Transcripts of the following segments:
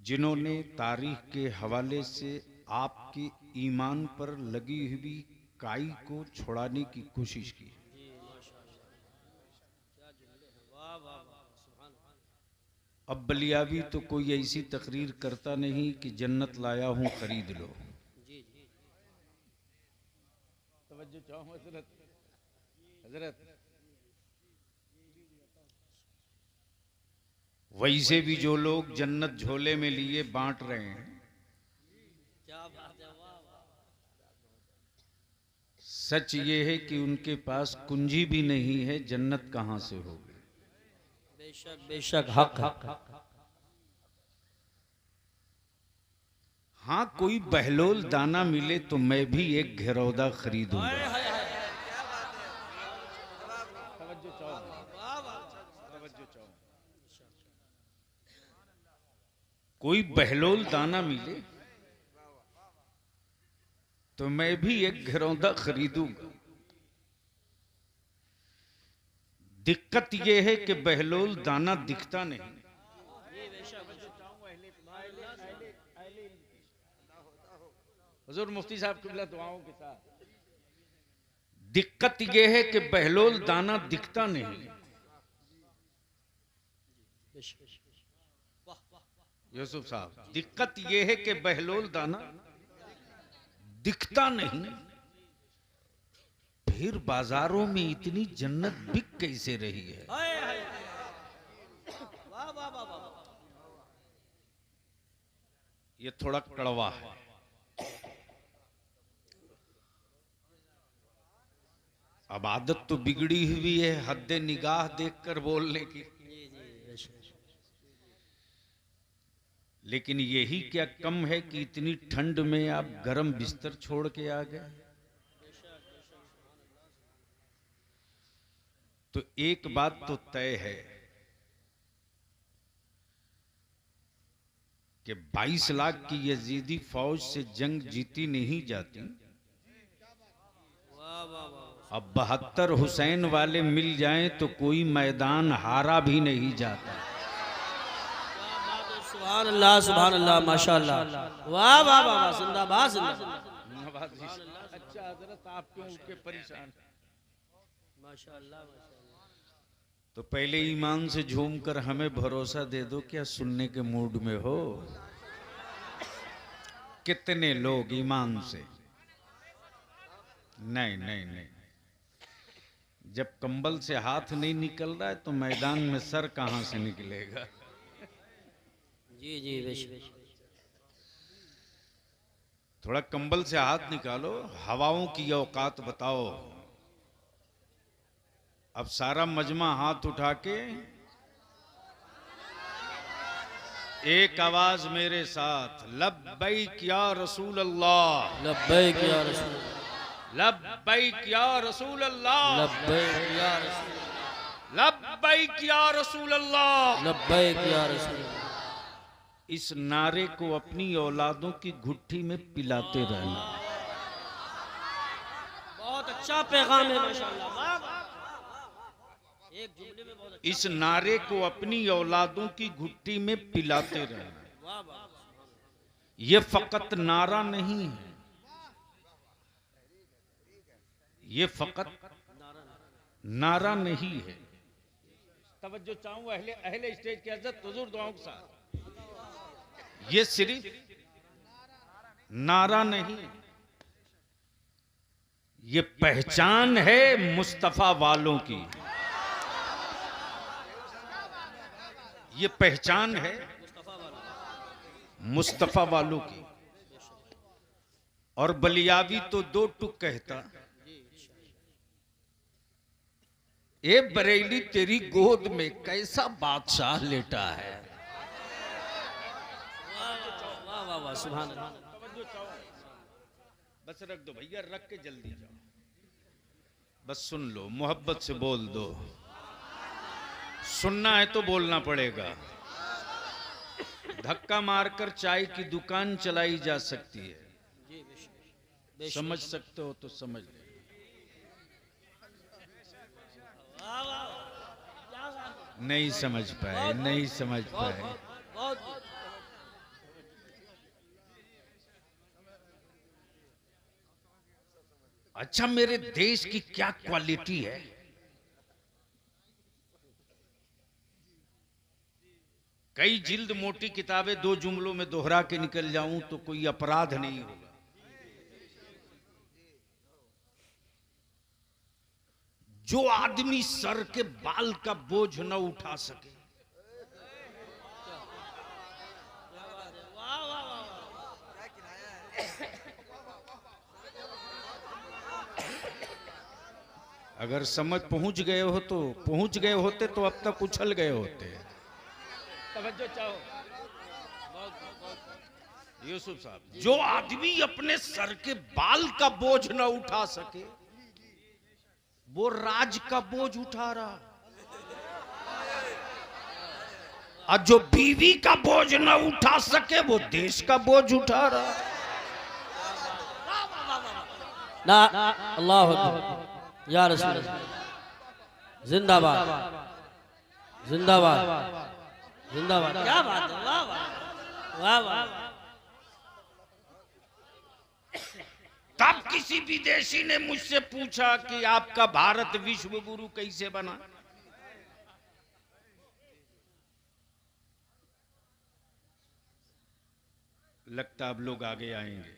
जिन्होंने तारीख के हवाले से आपके ईमान पर लगी हुई काई को छुड़ाने की कोशिश की। अब बलियावी तो कोई ऐसी तकरीर करता नहीं कि जन्नत लाया हूं खरीद लो। तवज्जो चाहो हजरत। वैसे भी जो लोग जन्नत झोले में लिए बांट रहे हैं, सच ये है कि उनके पास कुंजी भी नहीं है, जन्नत कहां से होगी। बेशक बेशक हक है। हाँ, कोई बहलोल दाना मिले तो मैं भी एक घिरौदा खरीदूंगा। कोई बहलोल दाना मिले तो मैं भी एक घिरौदा खरीदूंगा। दिक्कत यह है कि बहलोल दाना दिखता नहीं। हुजूर मुफ्ती साहब किबला दुआओं के साथ। दिक्कत यह है कि बहलोल दाना दिखता नहीं। यूसुफ साहब, दिक्कत यह है कि बहलोल दाना दिखता नहीं, फिर बाजारों में इतनी जन्नत बिक कैसे रही है। ये थोड़ा कड़वा है। अब आदत तो बिगड़ी हुई है हद्दे निगाह देखकर बोलने की, लेकिन यही क्या कम है कि इतनी ठंड में आप गर्म बिस्तर छोड़ के आ गए। तो एक बात तो तय है कि 22 लाख की यजीदी फौज से जंग जीती नहीं जाती। अब 72 हुसैन वाले मिल जाएं तो कोई मैदान हारा भी नहीं जाता। सुभान अल्लाह माशाअल्लाह, वाह वाह वाह, जिंदाबाद जिंदाबाद। अच्छा हजरत, आप क्यों उठ के परेशान? माशाअल्लाह। तो पहले ईमान से झूमकर हमें भरोसा दे दो, क्या सुनने के मूड में हो? कितने लोग ईमान से? नहीं नहीं नहीं। जब कंबल से हाथ नहीं निकल रहा है तो मैदान में सर कहां से निकलेगा। जी जी बेशक। थोड़ा कंबल से हाथ निकालो, हवाओं की औकात बताओ। अब सारा मजमा हाथ उठा के एक आवाज मेरे साथ, लब्बैक या रसूल अल्लाह, लब्बैक या रसूल, लब्बैक या रसूल अल्लाह, लब्बैक या रसूल, लब्बैक या रसूल अल्लाह, लब्बैक या रसूल। इस नारे को अपनी औलादों की घुट्टी में पिलाते रहना। बहुत अच्छा पैगाम है माशाअल्लाह। एक जुमले में बहुत अच्छा। इस नारे को अपनी औलादों की घुट्टी में पिलाते रहना। ये फकत नारा नहीं है, ये फकत नारा नहीं है। तवज्जो चाहूं अहले स्टेज की इज्जत, हुजूर दुआओं के साथ। ये सिर्फ नारा नहीं, ये पहचान है मुस्तफा वालों की। ये पहचान है मुस्तफा वालों की। और बलियावी तो दो टुक कहता, ए बरेली तेरी गोद में कैसा बादशाह लेटा है। वाह वाह वाह, सुभान अल्लाह। बस रख दो भैया, रख के जल्दी जाओ। बस सुन लो, मोहब्बत से बोल दो। सुनना है तो बोलना पड़ेगा। धक्का मारकर चाय की दुकान चलाई जा सकती है। समझ सकते हो तो समझ ले। नहीं समझ पाए, नहीं समझ पाए। अच्छा मेरे देश की क्या क्वालिटी है। कई जिल्द मोटी किताबें 2 जुमलों में दोहरा के निकल जाऊं तो कोई अपराध नहीं होगा। जो आदमी सर के बाल का बोझ न उठा सके, अगर समझ पहुंच गए हो तो पहुंच गए होते तो अब तक उछल गए होते। तवज्जो चाहो यूसुफ साहब, जो आदमी अपने सर के बाल का बोझ न उठा सके वो राज का बोझ उठा रहा, और जो बीवी का बोझ न उठा सके वो देश का बोझ उठा रहा। ना अल्लाह अकबर या रसूल जिंदाबाद जिंदाबाद जिंदाबाद। क्या बात है, वाह वाह वाह वाह। तब किसी विदेशी ने मुझसे पूछा कि आपका भारत विश्व गुरु कैसे बना। लगता अब लोग आगे आएंगे।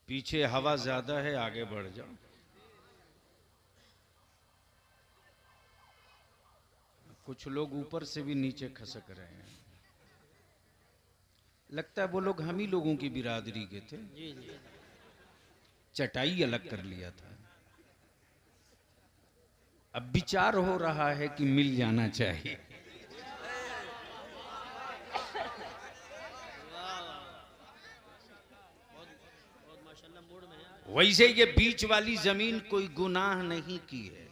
पीछे हवा ज्यादा है, आगे बढ़ जाओ। कुछ लोग ऊपर से भी नीचे खसक रहे हैं। लगता है वो लोग हम ही लोगों की बिरादरी के थे। जी जी। चटाई अलग कर लिया था। अब विचार हो रहा है कि मिल जाना चाहिए। वैसे ये बीच वाली जमीन कोई गुनाह नहीं की है।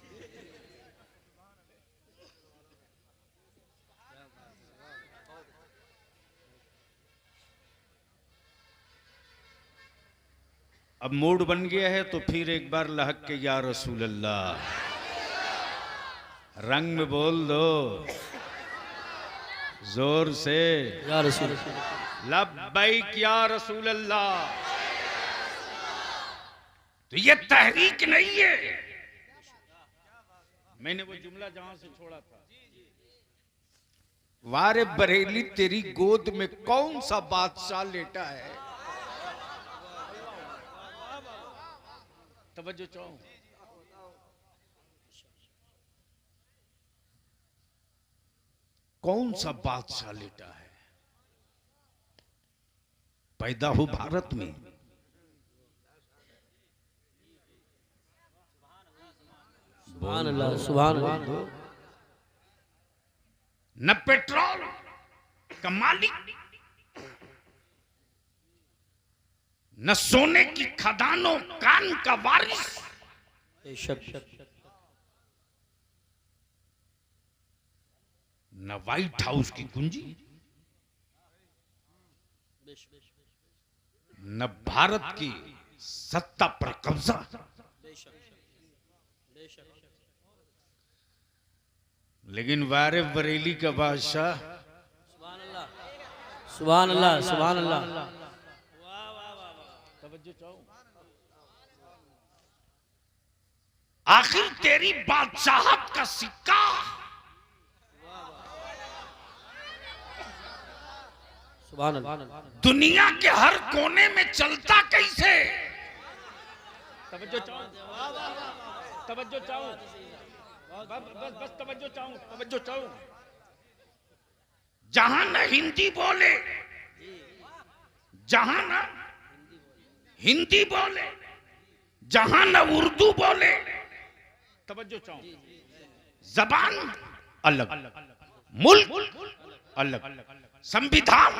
अब मूड बन गया है तो फिर एक बार लहक के या रसूल अल्लाह रंग में बोल दो जोर से, या रसूल लब्बैक या रसूल अल्लाह। तो ये तहरीक नहीं है। मैंने वो जुमला जहां से छोड़ा था, वारे बरेली तेरी गोद में कौन सा बादशाह लेटा है। तवज्जो चाहो, कौन सा बादशाह लेटा है। पैदा हो भारत में, सुभान अल्लाह सुभान अल्लाह। न पेट्रोल का मालिक, न सोने की खदानों कान का वारिस, न व्हाइट हाउस की कुंजी, न भारत की सत्ता पर कब्जा। लेकिन वारे बरेली का बादशाह, सुभान अल्लाह सुभान अल्लाह सुभान अल्लाह। आखिर तेरी बादशाहत का सिक्का सुभान अल्लाह दुनिया के हर कोने में चलता कैसे। तवज्जो चाहो, तवज्जो चाहो, बस तवज्जो चाहो, तवज्जो चाहो। जहां न हिंदी बोले, जहां न हिंदी बोले, जहां न उर्दू बोले, तवज्जो चाहो, जबान अलग, मुल्क अलग, संविधान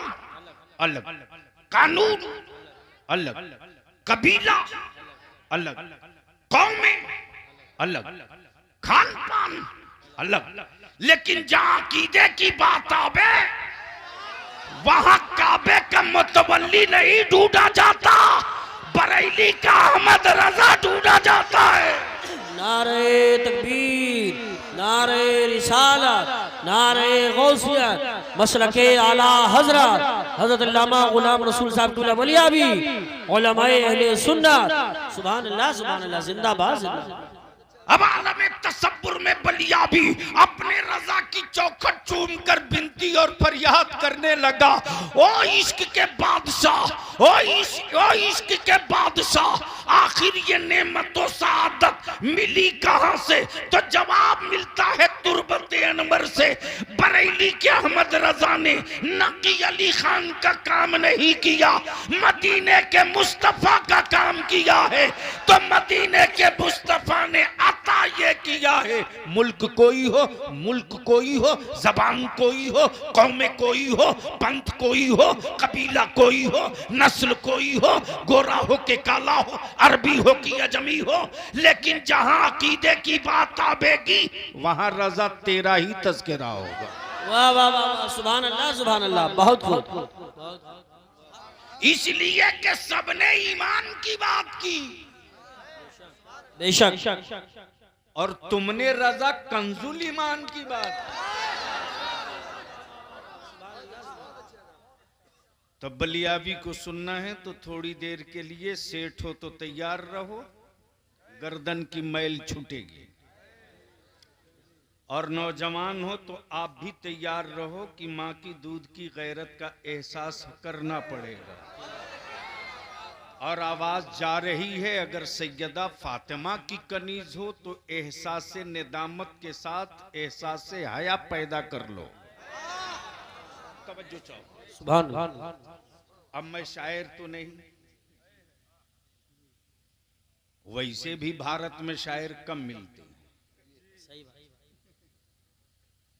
अलग, कानून अलग, कबीला अलग, कौमें अलग, खान पान अलग, लेकिन जहां अकीदे की बात आवे वहां काबे का मुतवल्ली नहीं ढूंढा जाता, बरेली का अहमद रजा ढूंढा जाता है। नारे तकबीर, नारे रिसालत, नारे गौसियत, मसलके आला हजरत हजरत अल्लामा गुलाम रसूल साहब तुल्ला वलिया भी उलमाए अहले सुन्नत सुभान अल्लाह जिंदाबाद जिंदाबाद। अब आलम तसब्बुर में बलिया भी अपने रजा की चौखट चूम कर बिनती और फरियाद करने लगा, ओ इश्क के बादशाह, ओ इश्क के बादशाह, आखिर ये नेमतों सादत मिली कहां से? तो जवाब मिलता है तुर्बत अनवर से। बरेली के अहमद रजा ने नकी अली खान का काम नहीं किया, मदीने के मुस्तफा का काम किया है। तो मदीने के मुस्तफा ने अता ये किया है, मुल्क कोई हो, मुल्क कोई हो, जबान कोई हो, कौम कोई हो, पंथ कोई हो, कबीला कोई हो, नस्ल कोई हो, गोरा हो के काला हो, अरबी हो कि अजमी हो, लेकिन जहां अकीदे की बात आवेगी वहां रजा तेरा ही तज़किरा होगा। वाह वाह वाह सुभान अल्लाह बहुत खूब। इसलिए कि सबने ईमान की बात की बेशक, और तुमने रजा कंजुल ईमान की बात। तो बलियाबी को सुनना है तो थोड़ी देर के लिए सेठ हो तो तैयार रहो, गर्दन की मैल छूटेगी। और नौजवान हो तो आप भी तैयार रहो कि माँ की दूध की गैरत का एहसास करना पड़ेगा। और आवाज जा रही है, अगर सैयदा फातिमा की कनीज हो तो एहसास से निदामत के साथ एहसास से हया पैदा कर लो। तवज्जो चाहो। सुभान अल्लाह। अब मैं शायर तो नहीं, वैसे भी भारत में शायर कम मिलते हैं।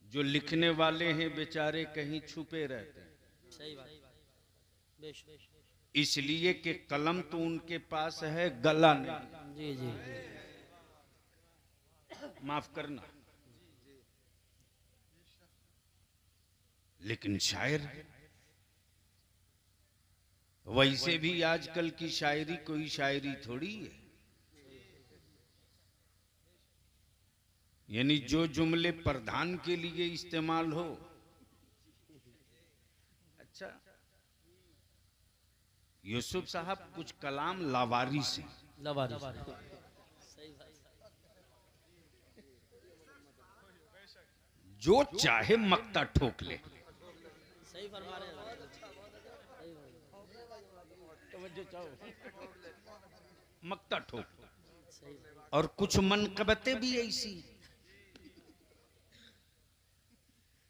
जो लिखने वाले हैं बेचारे कहीं छुपे रहते हैं, इसलिए कि कलम तो उनके पास है, गला नहीं। जी जी माफ करना, लेकिन शायर वैसे भी आजकल की शायरी कोई शायरी थोड़ी है। यानी जो जुमले प्रधान के लिए इस्तेमाल हो। अच्छा, यूसुफ साहब कुछ कलाम लावारिस से जो चाहे मक्ता ठोक ले। सही फरमा रहे हैं। मक्ता ठोक। और कुछ मनकबतें भी ऐसी।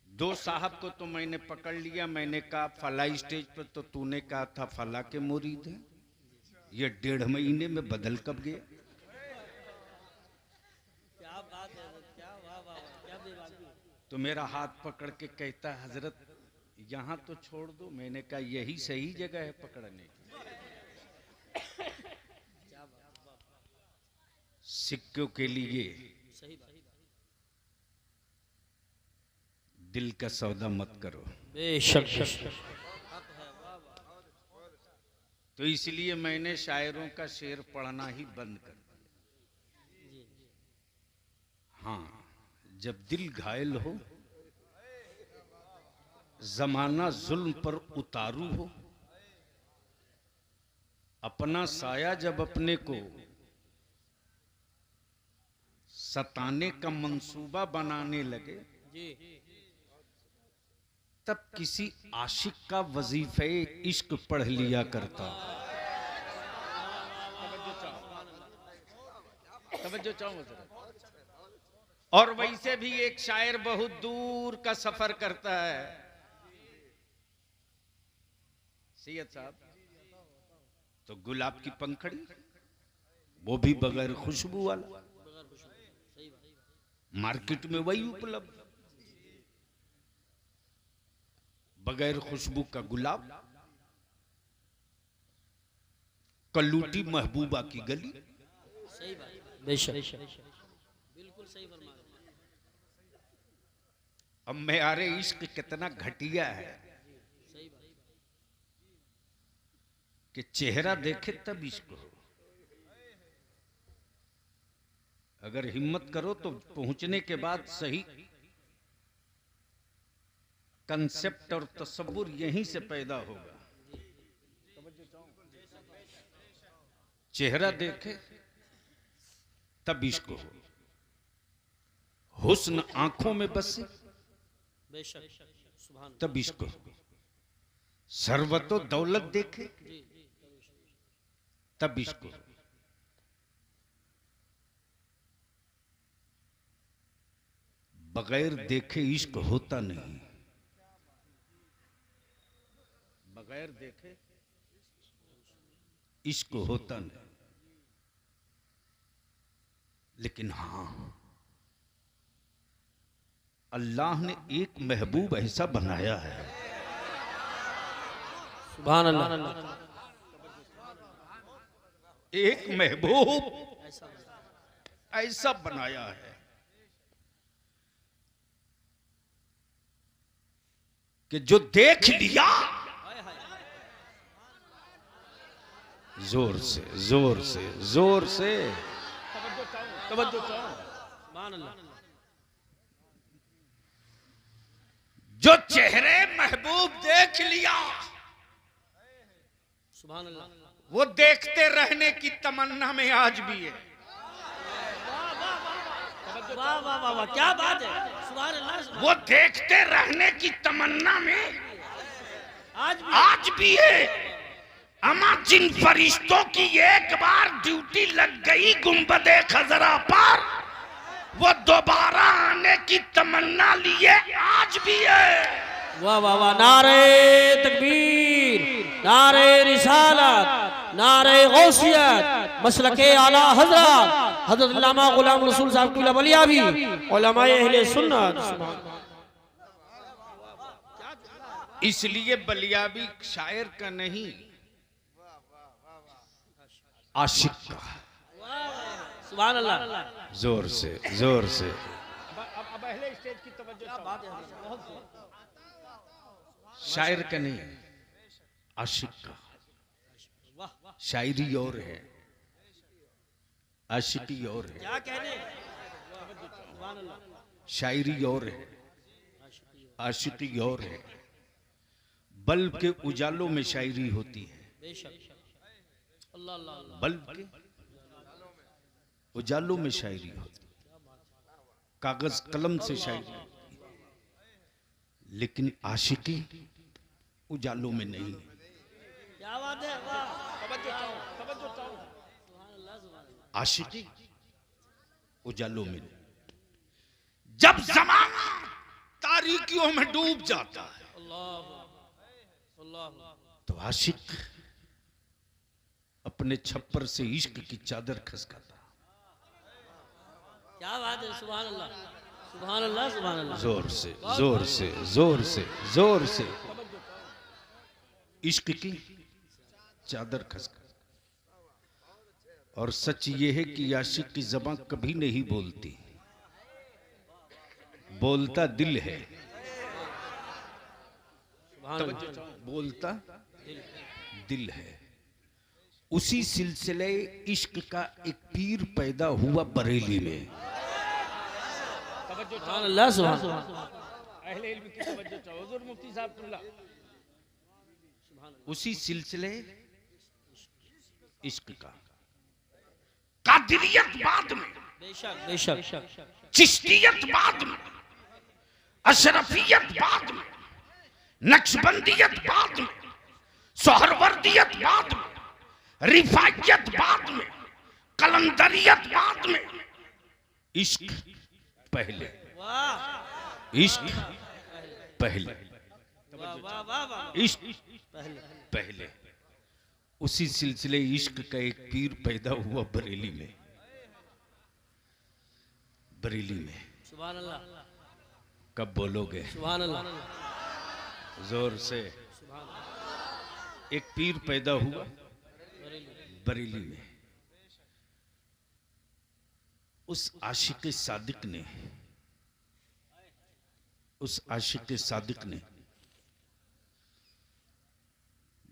दो साहब को तो मैंने पकड़ लिया, मैंने कहा फला स्टेज पर तो तूने कहा था फला के मुरीद हैं, ये 1.5 महीने में बदल कब गया? क्या बात है, क्या वाह वाह क्या बेबाकी। तो मेरा हाथ पकड़ के कहता है हजरत यहाँ तो छोड़ दो। मैंने कहा यही सही जगह है पकड़ने की। सिक्कों के लिए दिल का सौदा मत करो। बेशक। तो इसलिए मैंने शायरों का शेर पढ़ना ही बंद कर दिया। हाँ, जब दिल घायल हो, जमाना जुल्म पर उतारू हो, अपना साया जब अपने को सताने का मंसूबा बनाने लगे, तब किसी आशिक का वजीफे इश्क पढ़ लिया करता। तवज्जो चाहो। और वैसे भी एक शायर बहुत दूर का सफर करता है। सैयद साहब तो गुलाब की पंखड़ी, वो भी बगैर खुशबू वाला, मार्केट में वही उपलब्ध। बगैर खुशबू का गुलाब, कल्लूटी महबूबा की गली। सही बात, बेशक बिल्कुल सही फरमा रहे। अब मेरे इश्क कितना घटिया है कि चेहरा देखे तब इश्क हो। अगर हिम्मत करो तो पहुंचने के बाद सही कंसेप्ट और तसव्वुर यहीं से पैदा होगा। चेहरा देखे तब इश्क हो, हुस्न आंखों में बसे बेशक सुभान तब इश्क हो, सरवतो दौलत देखे तब इश्क हो, बगैर देखे इश्क होता नहीं, बगैर देखे इश्क होता नहीं। लेकिन हां, अल्लाह ने एक महबूब ऐसा बनाया है, सुभान अल्लाह, एक महबूब ऐसा बनाया है कि जो देख लिया जोर से जोर से जोर से तवज्जो चाहो, सुभान अल्लाह, जो चेहरे महबूब देख लिया सुभान अल्लाह, वो देखते रहने की तमन्ना में आज भी है। वाह वाह वाह वाह, क्या बात है, सुभान अल्लाह, सुभान वो देखते रहने की तमन्ना में अल्लाह। आज भी है। अमा जिन फरिश्तों की एक बार ड्यूटी लग गई गुंबदे खजरा पर, वो दोबारा आने की तमन्ना लिए आज भी है। वाह वाह वाह, नारे तकबीर, नारे रिसालत, नारे गौसियत, मसलके आला हजरत हजरत अल्लामा गुलाम रसूल साहब की वलिया भी उलमाए अहले सुन्नत। इसलिए बलियाबी शायर का नहीं, आशिक का। सुभान अल्लाह, जोर से जोर से। अब अहले स्टेज की तवज्जो, क्या बात है, शायर का नहीं, आशिक का। शायरी और है, आशिकी और है। क्या कहने, सुभान अल्लाह, शायरी और है, आशिकी और है। बल्ब के उजालों में शायरी होती है, बेशक अल्लाह अल्लाह, बल्ब के उजालों में शायरी होती है, कागज कलम से शायरी होती है, लेकिन आशिकी उजालों में नहीं। क्या बात है, वाह, तवज्जो चाहो, सुभान अल्लाह, सुभान अल्लाह, आशिकी उजालों में नहीं। जब जमाना तारीकियों में डूब जाता है अल्लाह अल्लाह, तो आशिक अपने छप्पर से इश्क की चादर खसकाता। क्या बात है, सुभान अल्लाह, सुभान अल्लाह, सुभान अल्लाह, जोर से जोर से जोर से जोर से इश्क की चादर खसका। और सच ये है कि आशिक की ज़बान कभी नहीं बोलती, बोलता दिल है। बोलता दिल है। उसी सिलसिले इश्क का एक पीर पैदा हुआ बरेली में। सुभान अल्लाह, सुभान अल्लाह, अहले इल्म की तवज्जो चाहो, हुजूर मुफ्ती साहब कुल्ला। उसी सिलसिले इश्क का कादिरियत बाद में, बेशक बेशक, चिश्तियत बाद में, अशरफियत बाद में, नक्शबंदियत बाद में, सोहरवर्दियत बाद में, रिफायत बाद में, कलंदरियत बाद में, इश्क पहले, वाह इश्क पहले, वाह वाह वाह वाह, इश्क पहले। उसी सिलसिले इश्क का एक पीर पैदा हुआ बरेली में, बरेली में। सुभान अल्लाह, कब बोलोगे सुभान अल्लाह, जोर से? सुभान अल्लाह, एक पीर पैदा हुआ बरेली में। उस आशिक सादिक ने, उस आशिक सादिक ने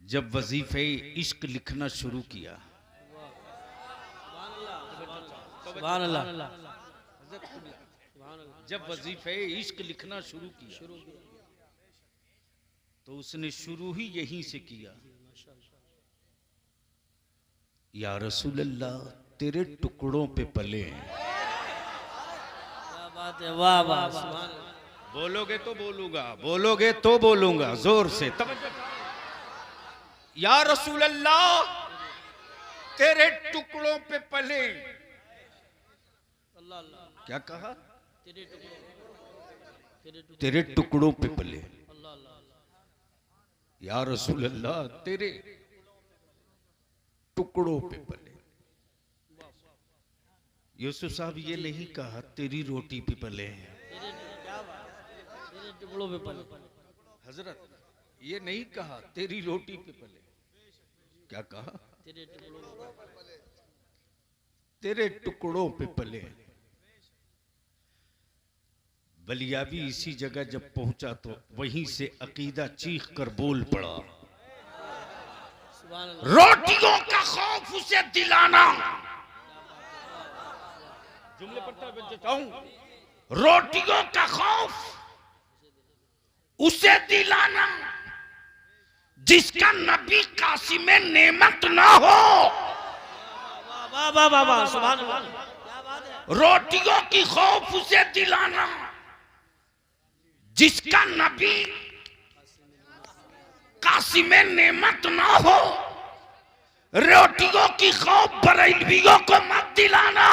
जब वजीफे इश्क लिखना शुरू किया, सुभान अल्लाह, जब वजीफे इश्क लिखना शुरू किया तो उसने शुरू ही यहीं से किया, या रसूल अल्लाह तेरे टुकड़ों पे पले हैं। क्या बात है, वाह वाह, सुभान अल्लाह। बोलोगे तो बोलूंगा, बोलोगे तो बोलूंगा जोर से। तब या रसूल अल्लाह तेरे टुकड़ों पे पले। अल्लाह अल्लाह, क्या कहा? तेरे टुकड़ों, तेरे टुकड़ों पे पले। अल्लाह अल्लाह अल्लाह, या रसूल अल्लाह तेरे टुकड़ों पे पले। यूसुफ साहब ये नहीं कहा तेरी रोटी पे पले हैं। क्या बात है, तेरे टुकड़ों पे पले। हजरत ये नहीं कहा तेरी रोटी पे पले। क्या कहा? तेरे टुकड़ों पे पले। तेरे टुकड़ों पे पले। बलियाबी इसी जगह जब पहुंचा तो वहीं से अकीदा चीख कर बोल पड़ा, सुभान अल्लाह। रोटियों का खौफ उसे दिलाना। जुमले पढ़ता हूं, रोटियों का खौफ उसे दिलाना जिसका नबी कासिम नेमत ना हो। वाह वाह वाह वाह, सुभान अल्लाह, क्या बात है। रोटियों की खौफ उसे दिलाना जिसका नबी कासिम नेमत ना हो। रोटियों की खौफ बरेलवियों को मत दिलाना,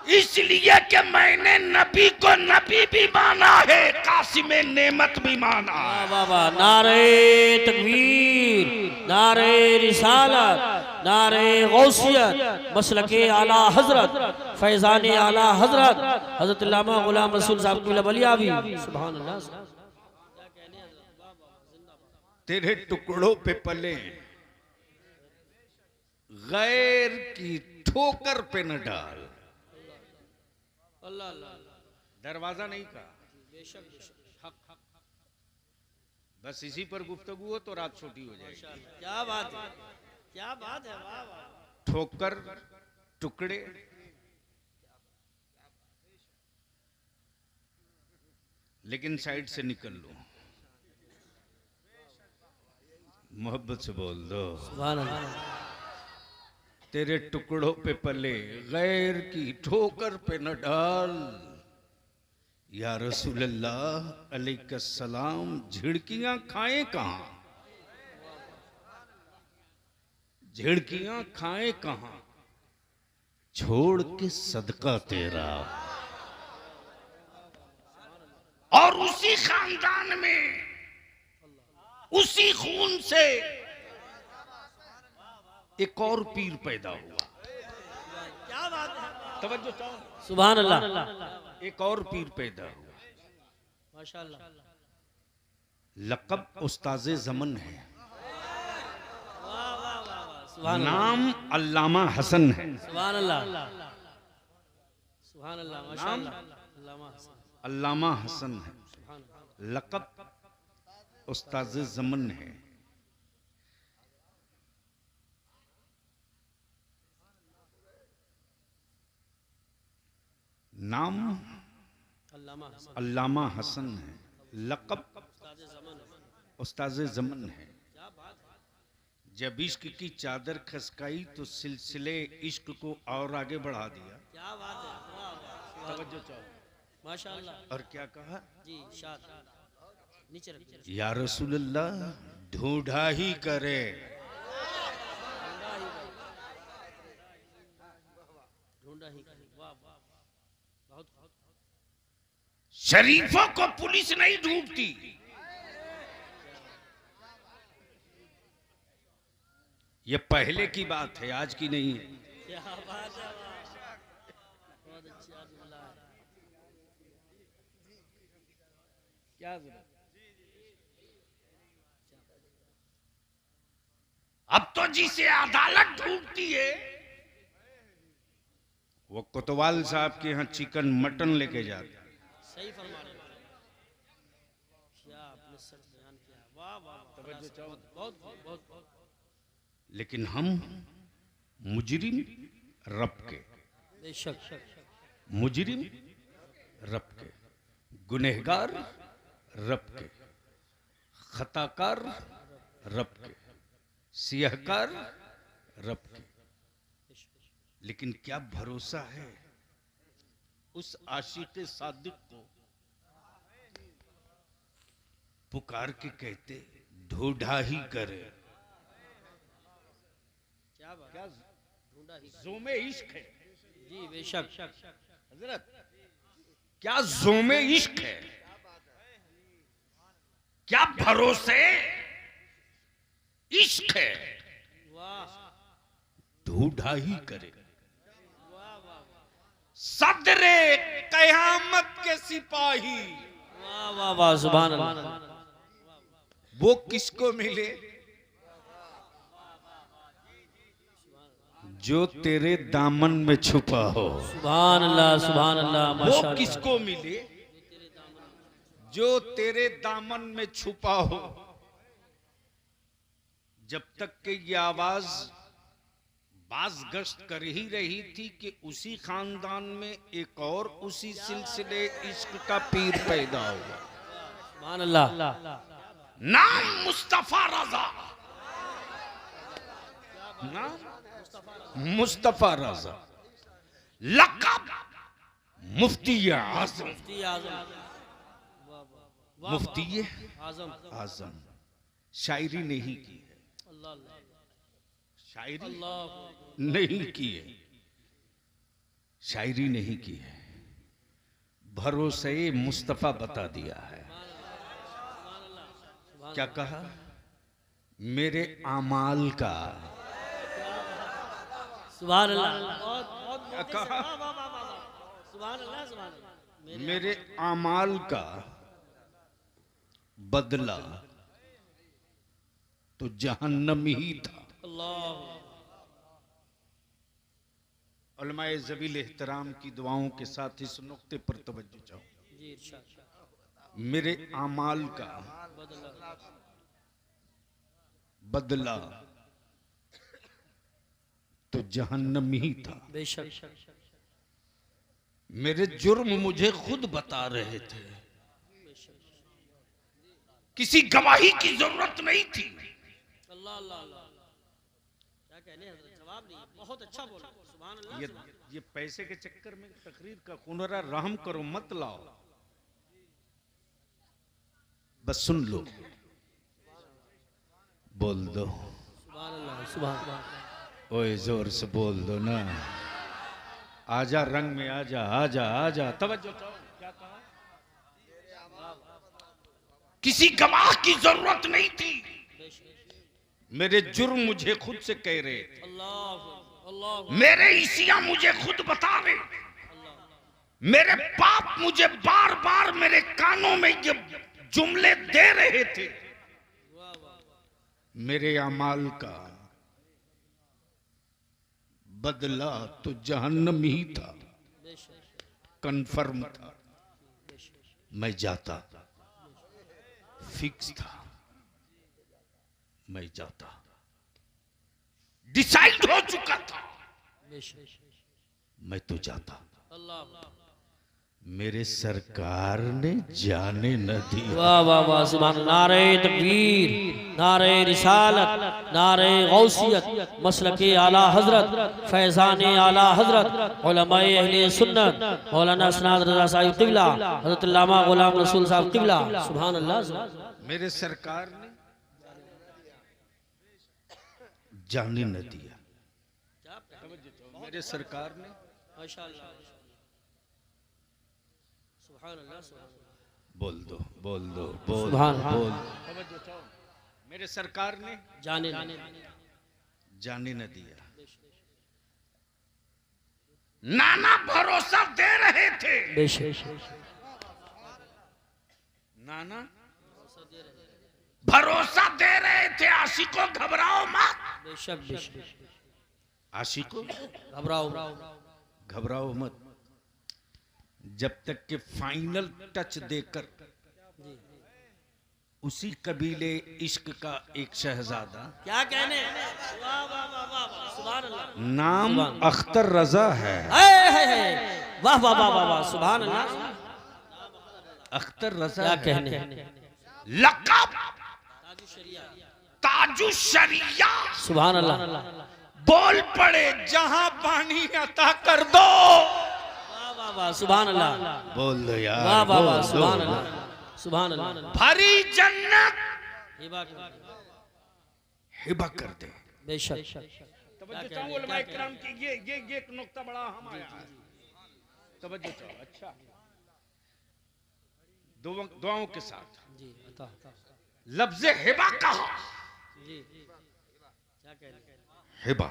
इसलिए कि मैंने नबी को नबी भी माना है, कासिम नेमत भी माना। वाह वाह वाह, नारे तकबीर, नारे रिसालत, नारे गौसियत, मसलके आला हजरत, फैजान आला हजरत, हजरत अल्लामा गुलाम रसूल साहब की बलियाबी। सुभान अल्लाह। तेरे टुकड़ों पे पले, गैर की ठोकर पे न डाल। अल्लाह अल्लाह, दरवाजा नहीं कहा, बेशक बेशक, हक हक, बस इसी पर गुफ्तगू हो तो रात छोटी हो जाएगी। क्या बात है, क्या बात है, वाह वाह। ठोकर, टुकड़े, लेकिन साइड से निकल लो, मोहब्बत से बोल दो, सुभान अल्लाह। तेरे टुकड़ों पे पले, गैर की ठोकर पे न डाल। या रसूल अल्लाह अलैहिस्सलाम झिड़कियां खाएं कहां, झिड़कियां खाएं कहां, छोड़ के सदका तेरा। और उसी खानदान में, उसी खून से एक और पीर पैदा हुआ। क्या बात है, तवज्जो चाहो, सुभान अल्लाह। एक और पीर पैदा हुआ। माशाअल्लाह, लक़ब उस्ताज़े ज़मन है, वाह वाह वाह, सुभान अल्लाह, नाम अल्लामा हसन है। सुभान अल्लाह, सुभान अल्लाह, माशाअल्लाह, अल्लामा हसन, अल्लामा हसन है, सुभान अल्लाह। लक़ब उस्ताज़े ज़मन है। नाम अल्लामा हसन, अल्लामा हसन है, लक़ब उस्ताद ज़मान है। उस्ताज़े ज़मन है। क्या बात है, जब इश्क की चादर खसकाई तो सिलसिले इश्क को और आगे बढ़ा दिया। क्या बात है, वाह वाह, तवज्जो चाहो, माशाअल्लाह। और क्या कहा? जी शाद, नीचे रख, या रसूल अल्लाह ढूंढा ही करे, ढूंढा ही कहीं, वाह वाह, बहुत बहुत। शरीफों को पुलिस नहीं ढूंढती, ये पहले की बात है, आज की नहीं है। क्या बात है, वाह, बहुत अच्छा जुमला है। क्या जुमला, अब तो जिसे अदालत ढूंढती है वो कोतवाल साहब के यहाँ चिकन मटन लेके जाता है। सही फरमा रहे हैं, क्या आपने सच बयान किया, वाह वाह, बहुत बहुत बहुत बहुत। लेकिन हम मुजरिम रब के, बेशक, मुजरिम रब के, गुनहगार रब के, खताकार रब के, सियाहकार रब के। लेकिन क्या भरोसा है उस आशिक सादिक को पुकार के कहते ढूंढा ही करे। क्या ज़ोमे इश्क है जी बेशक हजरत, क्या ज़ोमे इश्क है, क्या भरोसे इश्क है, ढूंढा ही करे। सदरे कयामत के सिपाही, वाह वाह वाह सुभान अल्लाह। वो किसको मिले जो तेरे दामन में छुपा हो। सुभान अल्लाह वो माशाअल्लाह। किसको मिले जो तेरे दामन में छुपा हो। जब तक कि ये आवाज बाज गश्त कर ही रही थी कि उसी खानदान में एक और उसी सिलसिले इश्क का पीर पैदा हुआ। सुभान अल्लाह। नाम मुस्तफा रजा, नाम मुस्तफा रजा, लक़ब मुफ्ती आज़म, मुफ्ती आज़म। शायरी नहीं की है, शायरी नहीं की है, शायरी नहीं की है, भरोसे मुस्तफा बता दिया है। क्या कहा? मेरे आमाल का, सुभान अल्लाह। क्या कहा? सुभान अल्लाह सुभान अल्लाह। मेरे आमाल का बदला तो जहन्नम ही था। अल्लाह। उलमाए ज़बील एहतराम की दुआओं के साथ इस नुक्ते पर तवज्जो चाहूं। जी इरशाद। मेरे आमाल का बदला तो जहन्नम ही था। बेशक। मेरे जुर्म मुझे खुद बता रहे थे, किसी गवाही की जरूरत नहीं थी। अल्लाह अल्लाह अल्लाह। क्या कहने हैं, जवाब नहीं, बहुत अच्छा बोला। सुभान अल्लाह। ये पैसे के चक्कर में तकरीर का खुनरा रहम करो, मत लाओ, बस सुन लो, बोल दो। सुभान अल्लाह सुभान अल्लाह। ओए जोर से बोल दो ना। आजा रंग में, आजा आजा आजा। तवज्जो चाहो। क्या कहा? किसी गवाह की जरूरत नहीं थी। मेरे जुर्म मुझे खुद से कह रहे थे, अल्लाह अल्लाह। मेरे इसिया मुझे खुद बता रहे, मेरे पाप मुझे बार बार मेरे कानों में ये जुमले दे रहे थे। मेरे अमाल का बदला तो जहन्नम ही था, कन्फर्म था। मैं जाता, फिक्स था, मैं जाता, डिसाइड हो चुका था, मैं तो जाता। अल्लाह। मेरे सरकार ने जाने न दिया। वाह वाह वाह सुभान। नारे तकबीर, नारे रिसालत, नारे गौसियत, मसलके आला हजरत, फैजान आला हजरत, उलमाए अहले सुन्नत, मौलाना सनाद रजा साहिब क़िबला, हज़रत अल्लामा गुलाम रसूल साहब क़िबला। सुभान अल्लाह। मेरे सरकार ने जाने न दिया। मेरे सरकार ने माशाअल्लाह। सुभान अल्लाह सुभान अल्लाह। बोल दो बोल दो बोल सुभान बोल। मेरे सरकार ने जाने जाने न दिया। नाना भरोसा दे रहे थे, बेशक नाना भरोसा दे रहे थे। आशिकों घबराओ मत, बेशक बेशक। आशिकों घबराओ घबराओ मत, जब तक के फाइनल टच देकर उसी कबीले इश्क का एक शहजादा, क्या कहने। वाह वाह वाह वाह सुभान अल्लाह। नाम अख्तर रजा है। वाह वाह वाह वाह वाह सुभान अल्लाह। अख्तर रजा क्या है। कहने। लक़ब ताजु शरिया सुभान अल्लाह। बोल पड़े जहां पानी अता कर दो। वाह वाह वाह सुभान अल्लाह। बोल दो यार, वाह वाह वाह बोल दो। सुभान अल्लाह सुभान अल्लाह। भरी जन्नत हिबा हिबा कर दे। बेशक। तवज्जो चाहो उलमा इकराम की, ये एक नुक्ता बड़ा हम आया है। तवज्जो चाहो। अच्छा, दुआओं के साथ जी अता लफ्ज़ हिबा कहा। जी क्या कह रहे हिबा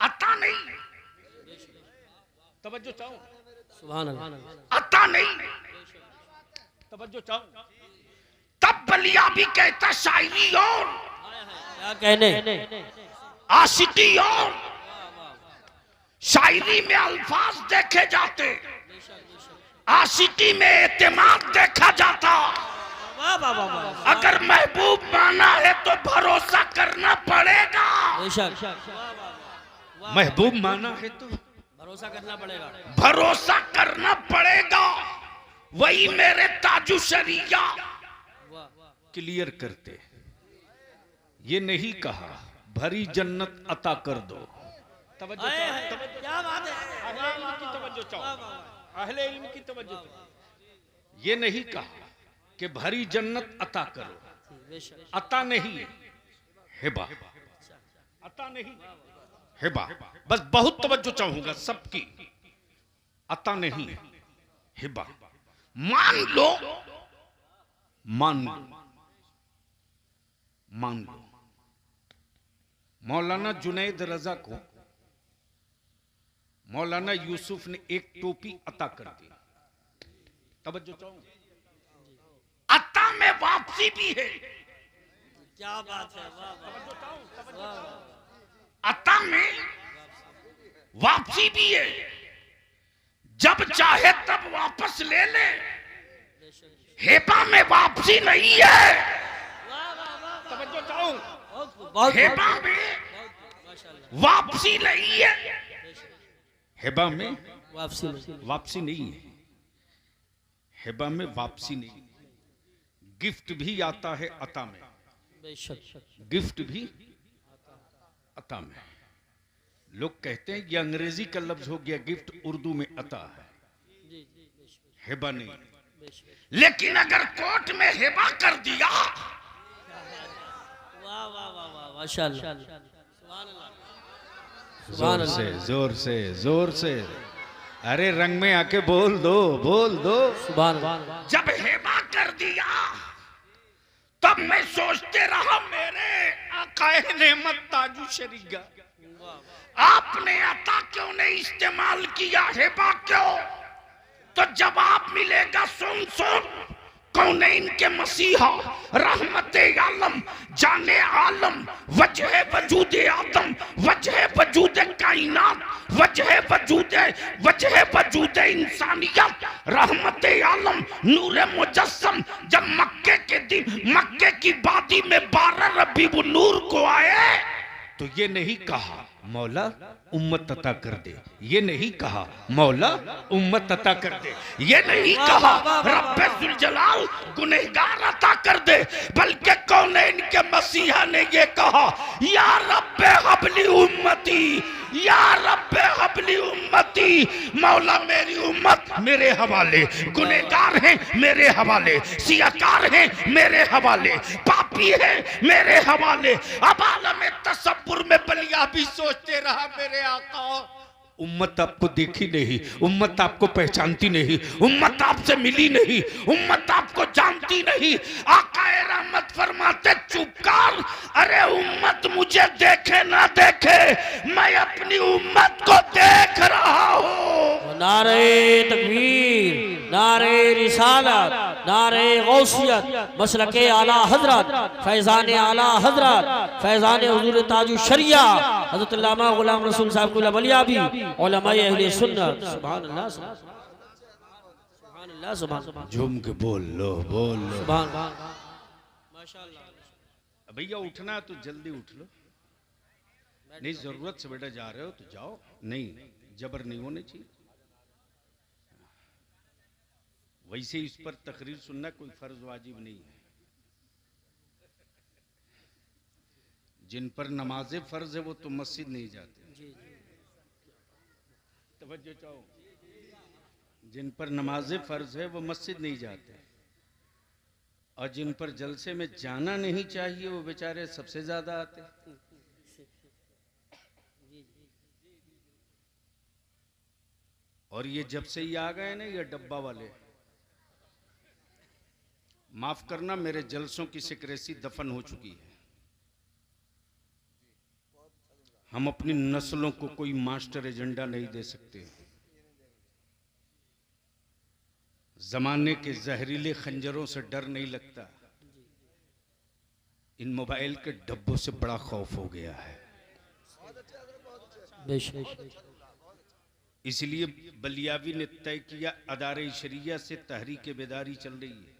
अता नहीं। तवज्जो चाहो। सुभान अल्लाह। अता नहीं। तवज्जो चाहो। तब बलिया भी कहता शायरी और क्या कहने आशिकी और शायरी में अल्फाज देखे जाते, आशिकी में एतमाद देखा जाता। वाह वाह वाह वाह। अगर महबूब माना है तो भरोसा करना पड़ेगा। बेशक। महबूब माना है तो भरोसा करना पड़ेगा। भरोसा करना पड़ेगा। वही मेरे ताजु शरिया क्लियर करते। ये नहीं कहा भरी जन्नत अता कर दो। तवज्जो चाहो। क्या बात है। अहले इल्म की तवज्जो चाहो। अहले इल्म की तवज्जो चाहो। ये नहीं कहा कि भरी जन्नत अता करो। अता नहीं, हिबा। अता नहीं, हिबा। बस बहुत तवज्जो चाहूंगा सबकी। अता नहीं, हिबा। मान लो, मान लो, मान लो मौलाना जुनैद रजा को मौलाना यूसुफ ने एक टोपी अता कर दी। तवज्जो चाहो। अता में वापसी भी है। क्या बात है। वाह वाह। अता में वापसी भी है। जब चाहे तब वापस ले ले। हेबा में वापसी नहीं है। तवज्जो चाहो। हेबा में वापसी नहीं है। हेबा में वापसी नहीं है। हेबा में वापसी नहीं। गिफ्ट भी आता है अता में। गिफ्ट भी अता में। लोग कहते हैं ये अंग्रेजी का लफ्ज हो गया गिफ्ट, उर्दू में अता है, हेबा नहीं। लेकिन अगर कोर्ट में हेबा कर दिया, वाह वाह वाह वाह माशाअल्लाह। जोर से जोर से जोर से, अरे रंग में आके बोल दो, बोल दो। सुभान। जब हेबा कर दिया तब मैं सोचते रहा मेरे आकाए नेमत ताजु शरीगा, आपने अता क्यों नहीं इस्तेमाल किया, हेबा क्यों? तो जवाब मिलेगा सुन सुन। कौनैन के मसीहा रहमते आलम जाने आलम वजह वजूद आदम वजह वजूद कायनात वजह वजूद इंसानियत रहमते आलम नूर मुजस्सम जब मक्के के दिन मक्के की वादी में 12 रबीउल नूर को आए तो ये नहीं कहा मौला उम्मत अता कर दे, ये नहीं कहा मौला उम्मत अता कर दे, ये नहीं कहा रब्बे जुल जलाल गुनहगार अता कर दे, बल्कि कौनैन के मसीहा ने ये कहा या रब्बे हबली उम्मती, या रब्बे हबली उम्मती। मौला मेरी उम्मत मेरे हवाले, गुनहगार हैं मेरे हवाले, सियाकार हैं मेरे हवाले, पापी हैं मेरे हवाले। अब आलम तसब्बुर में बलिया भी सोचते रहा मेरे आका उम्मत आपको देखी नहीं, उम्मत आपको पहचानती नहीं, उम्मत आपसे मिली नहीं, उम्मत आपको जानती नहीं। आकाए रहमत फरमाते चुप कर, अरे उम्मत मुझे देखे ना देखे, मैं अपनी उम्मत को देख रहा हूँ। नारे तकबीर, नारे रिसालत, नारे गौसियत, मसलके आला हजरत, फैजान आला हजरत, फैजान हुजूर ताजु शरिया हजरत अल्लामा गुलाम रसूल साहब कुल्ला बलियाबी उलमा अहले सुन्नत। सुभान अल्लाह सुभान अल्लाह सुभान। झूम के बोल लो, बोल लो सुभान माशाअल्लाह। भैया उठना है तो जल्दी उठ लो, नहीं जरूरत से बेटा जा रहे हो तो जाओ, नहीं जबर नहीं होने चाहिए। वैसे इस पर तकरीर सुनना कोई फर्ज वाजिब नहीं है, जिन पर नमाज फर्ज है वो तो मस्जिद नहीं जाते। जी जी तवज्जो चाहो, जिन पर नमाज फर्ज है वो मस्जिद नहीं जाते, और जिन पर जलसे में जाना नहीं चाहिए वो बेचारे सबसे ज्यादा आते। और ये जब से ही आ गए ना ये डब्बा वाले, माफ करना मेरे जलसों की सिक्रेसी दफन हो चुकी है। हम अपनी नस्लों को कोई मास्टर एजेंडा नहीं दे सकते। जमाने के जहरीले खंजरों से डर नहीं लगता, इन मोबाइल के डब्बों से बड़ा खौफ हो गया है। इसलिए बलियावी ने तय किया अदारे शरिया से तहरीक बेदारी चल रही है।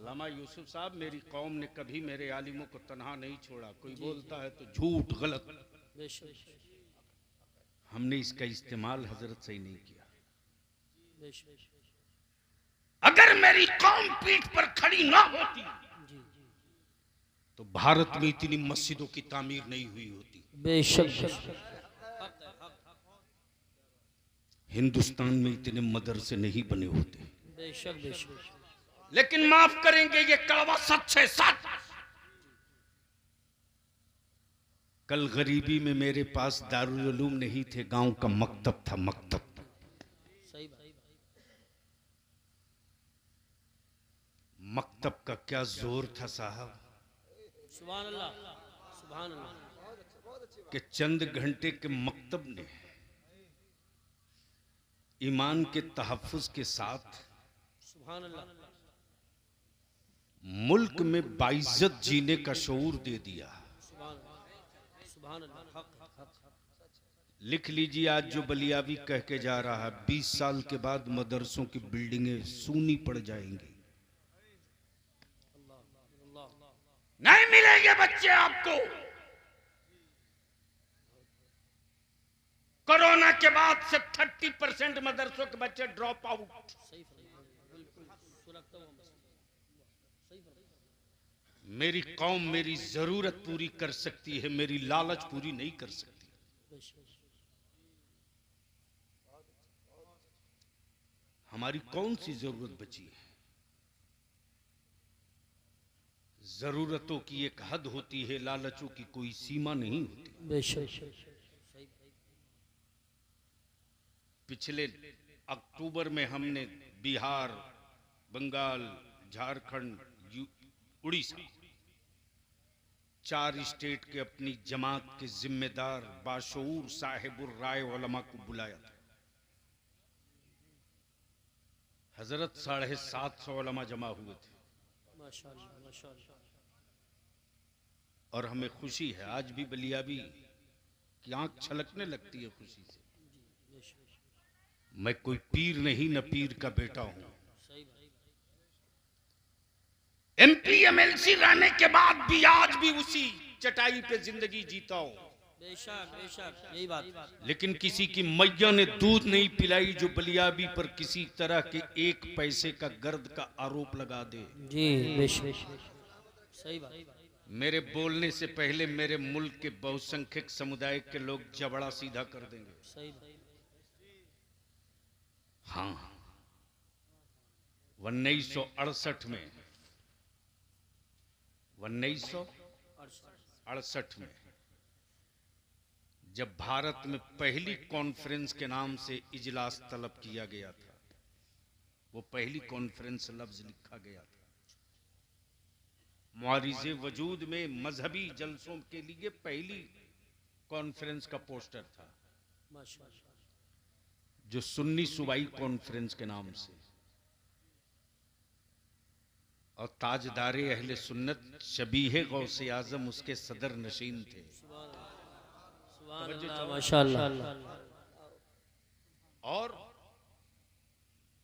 लमा यूसुफ साहब, मेरी कौम ने कभी मेरे आलिमों को तन्हा नहीं छोड़ा। कोई बोलता है तो झूठ, गलत। हमने इसका इस्तेमाल हजरत से ही नहीं किया। अगर मेरी कौम पीठ पर खड़ी ना होती तो भारत में इतनी मस्जिदों की तामीर नहीं हुई होती। बेशक हिंदुस्तान में इतने मदरसे नहीं बने होते। बेशक बेशक। लेकिन माफ करेंगे, ये कड़वा सच है, सच। कल गरीबी में मेरे पास दारुल उलूम नहीं थे, गांव का मकतब था, मकतब। सही भाई। मकतब का क्या जोर था साहब, सुभान अल्लाह, सुभान अल्लाह। कि चंद घंटे के मकतब ने ईमान के तहफ्फुज के साथ सुभान अल्लाह, मुल्क में बाइज्जत जीने का शऊर दे दिया। सुभान अल्लाह, सुभान अल्लाह। हक हक हक। लिख लीजिए, आज जो बलियावी कह के जा रहा है 20 साल के बाद मदरसों की बिल्डिंगें सूनी पड़ जाएंगी, नहीं मिलेंगे बच्चे आपको। कोरोना के बाद से 30% मदरसों के बच्चे ड्रॉप आउट। सही फरमाया, बिल्कुल सुरक्षा हुआ मसला। सही फरमाया। मेरी कौम मेरी जरूरत पूरी कर सकती है, मेरी लालच पूरी नहीं कर सकती। बेशक। हमारी कौन सी जरूरत बची है? जरूरतों की एक हद होती है, लालचों की कोई सीमा नहीं होती। बेशक। पिछले अक्टूबर में हमने बिहार, बंगाल, झारखंड, उड़ीसा, 4 स्टेट के अपनी जमात के जिम्मेदार बाशऊर साहिबुर राय उलमा को बुलाया था। हजरत 750 उलमा जमा हुए थे। माशाअल्लाह, माशाअल्लाह। और हमें खुशी है, आज भी बलियावी की आंख छलकने लगती है खुशी से। मैं कोई पीर नहीं, न पीर का बेटा हूं। MP MLC रहने के बाद भी आज भी उसी चटाई पे जिंदगी जीता हूं। बेशक बेशक, यही बात। लेकिन किसी की मैया ने दूध नहीं पिलाई जो बलियावी पर किसी तरह के 1 पैसे का गर्द का आरोप लगा दे। जी बेशक, सही बात। मेरे बोलने से पहले मेरे मुल्क के बहुसंख्यक समुदाय के लोग जबड़ा सीधा कर देंगे। सही बात। हाँ, 1968 में 1968 में जब भारत में पहली कॉन्फ्रेंस के नाम से इजलास तलब किया गया था, वो पहली कॉन्फ्रेंस लफ्ज लिखा गया था। मुआरिज़े वजूद में मजहबी जलसों के लिए पहली कॉन्फ्रेंस का पोस्टर था, माशाअल्लाह। जो सुन्नी सूबाई कॉन्फ्रेंस के नाम से, और ताजदारे अहले सुन्नत शबीह गौसे आजम उसके सदर नशीन थे। माशाअल्लाह। और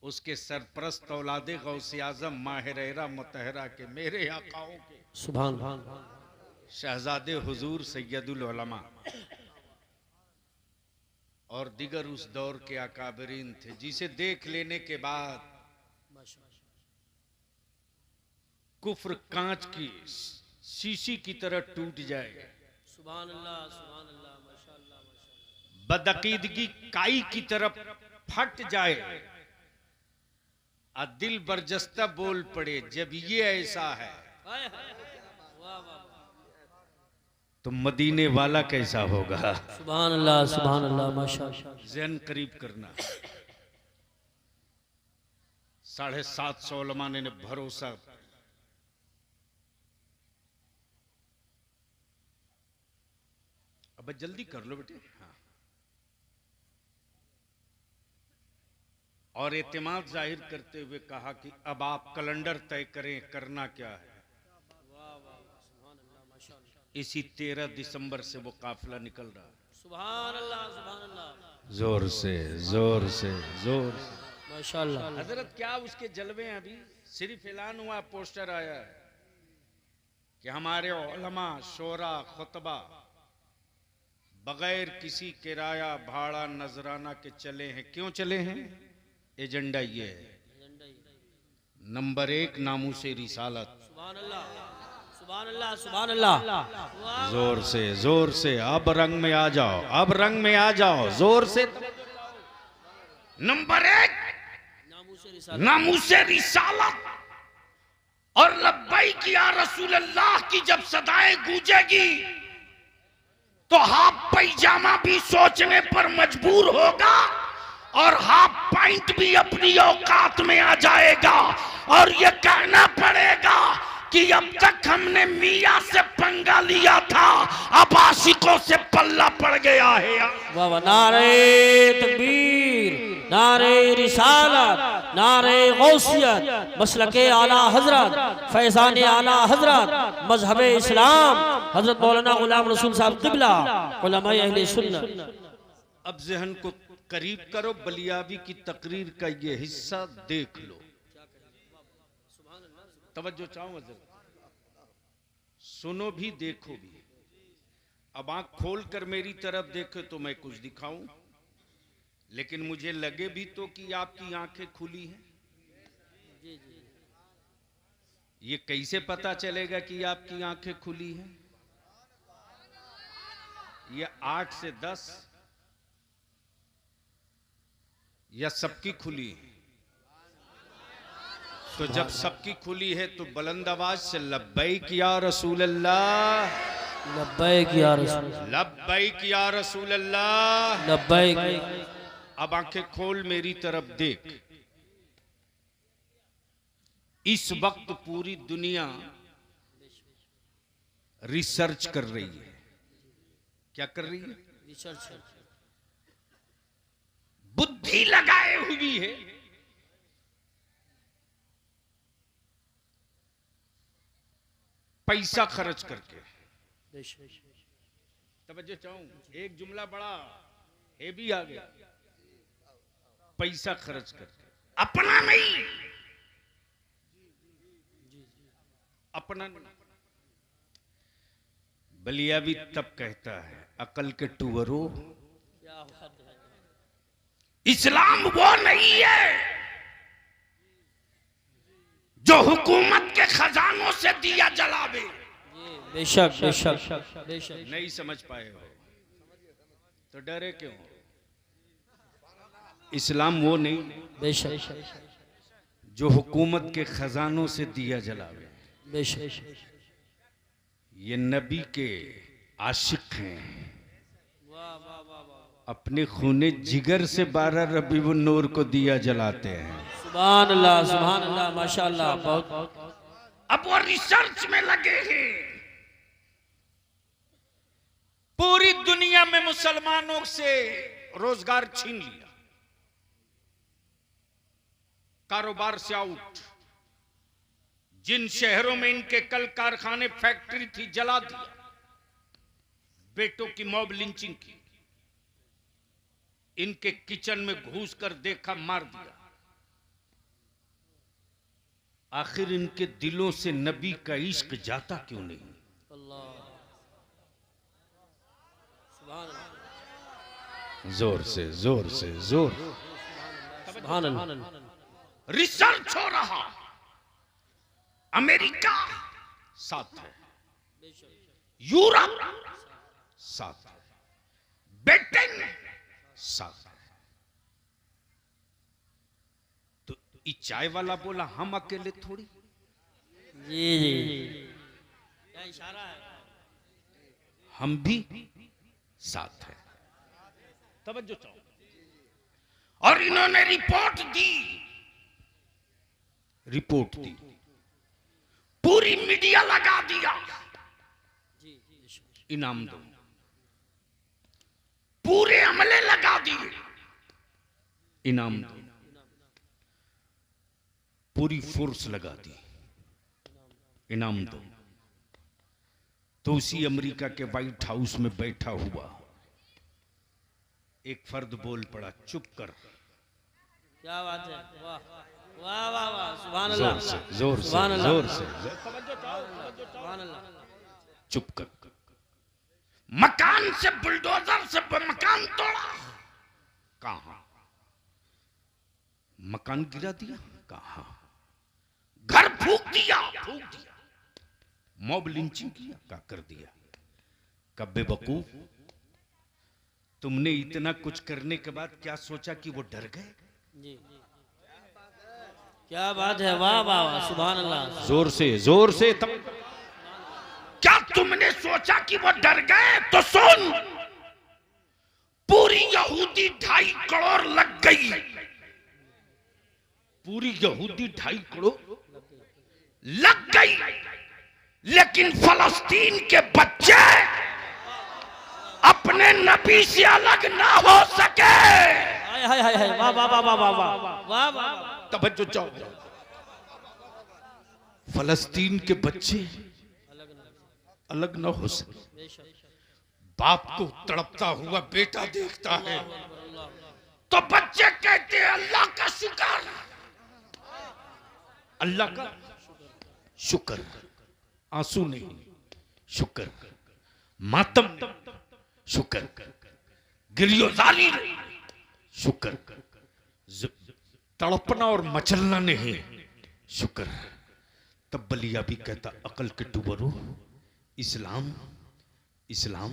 उसके सरप्रस्त औलादे गौसे आजम माहिरा मुतहरा के मेरे आकाओं के सुभान अल्लाह शहजादे हुजूर सैयदुल उलमा और दिगर उस दौर के अकाबरीन थे, जिसे देख लेने के बाद कुफ्र कांच की शीशी की तरह टूट जाए, सुभान अल्लाह, माशाअल्लाह, माशाअल्लाह। बदअकीदगी काई की तरफ फट जाए और दिल बरजस्ता बोल पड़े जब ये ऐसा है हाय हाय, वाह वाह, तो मदीने वाला कैसा होगा। सुभान अल्लाह, माशाअल्लाह। ज़हन करीब करना। 750 उलमा ने भरोसा, अब जल्दी कर लो बेटे। हाँ, और एतमाद जाहिर करते हुए कहा कि अब आप कैलेंडर तय करें, करना क्या है। इसी 13 दिसंबर से वो काफिला निकल रहा है। सुभान अल्लाह, जोर से जोर से जोर से, माशाअल्लाह। हजरत क्या उसके जलवे हैं, अभी सिर्फ ऐलान हुआ, पोस्टर आया है कि हमारे उलमा शोरा खुतबा बगैर किसी किराया भाड़ा नजराना के चले हैं। क्यों चले हैं? एजेंडा ये है, नंबर 1 नामूसे रिसालत। सुभान अल्लाह, सुभान अल्लाह, सुभान अल्लाह। जोर से अब रंग में आ जाओ, अब रंग में आ जाओ, जोर से। नंबर 1 नामूसे रिसालत और लब्बैक या रसूल अल्लाह की जब सदाएं गूंजेगी तो हाफ पैजामा भी सोचने पर मजबूर होगा और हाफ पैंट भी अपनी औकात में आ जाएगा और ये कहना पड़ेगा कि अब तक हमने मियां से पंगा लिया था, अब आशिकों से पल्ला पड़ गया है। वाह वाह, नारे तकबीर, नारे रिसालत, नारे गौसियत, मसलके आला हजरत, फैजान आला हजरत, मजहब इस्लाम, हजरत मौलाना गुलाम रसूल साहब क़िबला, उलमाए अहले सुन्नत। अब ज़हन को करीब करो, बलियाबी की तकरीर का ये हिस्सा देख लो। तवज्जो चाहूं हजरत, सुनो भी देखो भी। अब आंख खोल कर मेरी तरफ देखो तो मैं कुछ दिखाऊं, लेकिन मुझे लगे भी तो कि आपकी आंखें खुली हैं। ये कैसे पता चलेगा कि आपकी आंखें खुली हैं? ये 8 से 10 या सबकी खुली है? तो जब सबकी खुली है तो बुलंद आवाज से लब्बैक या रसूल अल्लाह, लब्बैक या रसूल, लब्बैक या रसूल अल्लाह, लब्बैक। अब आंखें खोल मेरी तरफ देख। इस वक्त पूरी दुनिया रिसर्च कर रही है। क्या कर रही है? रिसर्च, बुद्धि लगाए हुई है। पैसा खर्च करके। तवज्जो चाहूं, एक जुमला बड़ा हेवी आ गया। पैसा खर्च करके, अपना नहीं, अपना नहीं। बलियाबी तब कहता है अकल के टूवरो, इस्लाम वो नहीं है जो हुकूमत के खजानों से दिया जलावे। बेशक बेशक बेशक। नहीं समझ पाए हो तो डरे क्यों? इस्लाम वो नहीं बेशक जो हुकूमत के खजानों से दिया जलावे। बेशक। ये नबी के आशिक हैं, अपने खूने जिगर से 12 रबीउन नूर को दिया जलाते हैं। सुभान अल्लाह, माशाअल्लाह। बहुत। अब वो रिसर्च में लगे हैं। पूरी दुनिया में मुसलमानों से रोजगार छीन लिया, कारोबार से आउट। जिन शहरों में इनके कल कारखाने फैक्ट्री थी जला दिया, बेटों की मॉब लिंचिंग की, इनके किचन में घुस कर देखा, मार दिया। आखिर इनके दिलों से नबी का इश्क जाता क्यों नहीं? जोर से जोर से जोर। रिसर्च हो रहा, अमेरिका साथ है, यूरोप साथ है, ब्रिटेन साथ है। तो ये चाय वाला बोला हम अकेले थोड़ी, जी जी क्या इशारा है। हम भी साथ है। तवज्जो चाहो। और इन्होंने रिपोर्ट दी, पूरी मीडिया लगा दिया, इनाम दो, पूरे अमले लगा दिए, इनाम दो, पूरी फोर्स लगा दी, इनाम दो। तो उसी अमेरिका के व्हाइट हाउस में बैठा हुआ एक फर्द बोल पड़ा, चुप कर। क्या बात है, वाह वाह वाह वाह, सुभान जोर अल्लाह, से जोर से सुभान अल्लाह, जोर से सुभान अल्लाह। चुप कर। मकान से बुलडोजर से मकान तोड़ा, कहां? मकान गिरा दिया, कहां? घर फूंक दिया, मॉब लिंचिंग किया, क्या कर दिया? कब बेवकूफ, तुमने इतना कुछ करने के बाद क्या सोचा कि वो डर गए? जी क्या बात है, वाह वाह वाह, सुभान अल्लाह। जोर से तब क्या तुमने सोचा कि वो डर गए? तो सुन, पूरी यहूदी 2.5 करोड़ लग गई, पूरी यहूदी 2.5 करोड़ लग गई, लेकिन फलस्तीन के बच्चे अपने नबी से अलग ना हो सके। हाय हाय हाय हाय, वाह वाह वाह वाह वाह वाह वाह वाह। तवज्जो जाओ। फलस्तीन के बच्चे अलग ना हो सके। बाप को तड़पता हुआ बेटा देखता है तो बच्चे कहते हैं अल्लाह का शुक्र, अल्लाह का शुक्र, आंसू नहीं, शुक्र, मातम शुक्र, गिरियोजारी शुक्र, तड़पना और मचलना नहीं, शुक्र। तब बलिया भी कहता, अकल के टुबरो, इस्लाम इस्लाम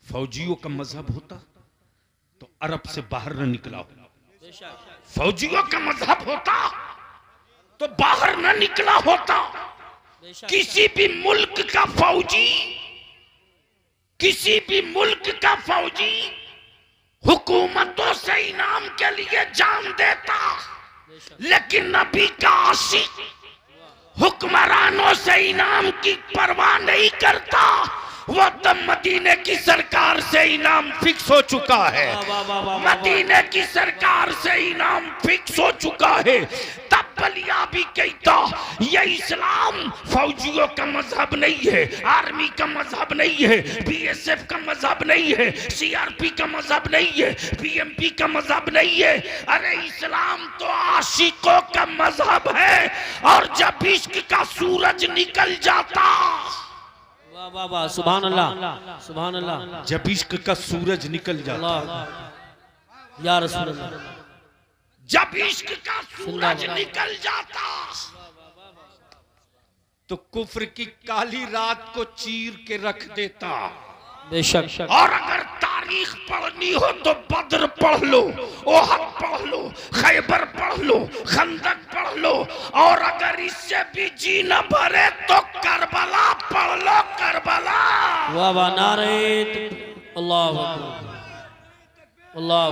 फौजियों का मजहब होता तो अरब से बाहर न निकला हो, फौजियों का मजहब होता तो बाहर न निकला होता। किसी भी मुल्क का फौजी, किसी भी मुल्क का फौजी हुकूमतों से इनाम के लिए जान देता, लेकिन नबी का आशिक हुक्मरानों से इनाम की परवाह नहीं करता। वो तो मदीने की सरकार से इनाम फिक्स हो चुका है, मदीने की सरकार से इनाम फिक्स हो चुका है। तब बलिया भी कहता, ये इस्लाम फौजियों का मजहब नहीं है, आर्मी का मजहब नहीं है, बीएसएफ का मजहब नहीं है, सीआरपी का मजहब नहीं है, बीएमपी का मजहब नहीं है। अरे इस्लाम तो आशिकों का मजहब है। और जब इश्क का सूरज निकल जाता, वाह वाह वाह, सुभान अल्लाह, सुभान अल्लाह। जब इश्क का सूरज निकल जाता, या रसूल अल्लाह, जब इश्क का सूरज निकल जाता तो कुफ्र की काली रात को चीर के रख देता। बेशक। और अगर तारीख पढ़नी हो तो बद्र पढ़ लो, ओहद पढ़ लो, खैबर पढ़ लो, खंदक पढ़ लो, और अगर इससे भी जी न भरे तो करबला पढ़ लो, करबला। वाह वाह, नारे अल्लाह अल्लाह,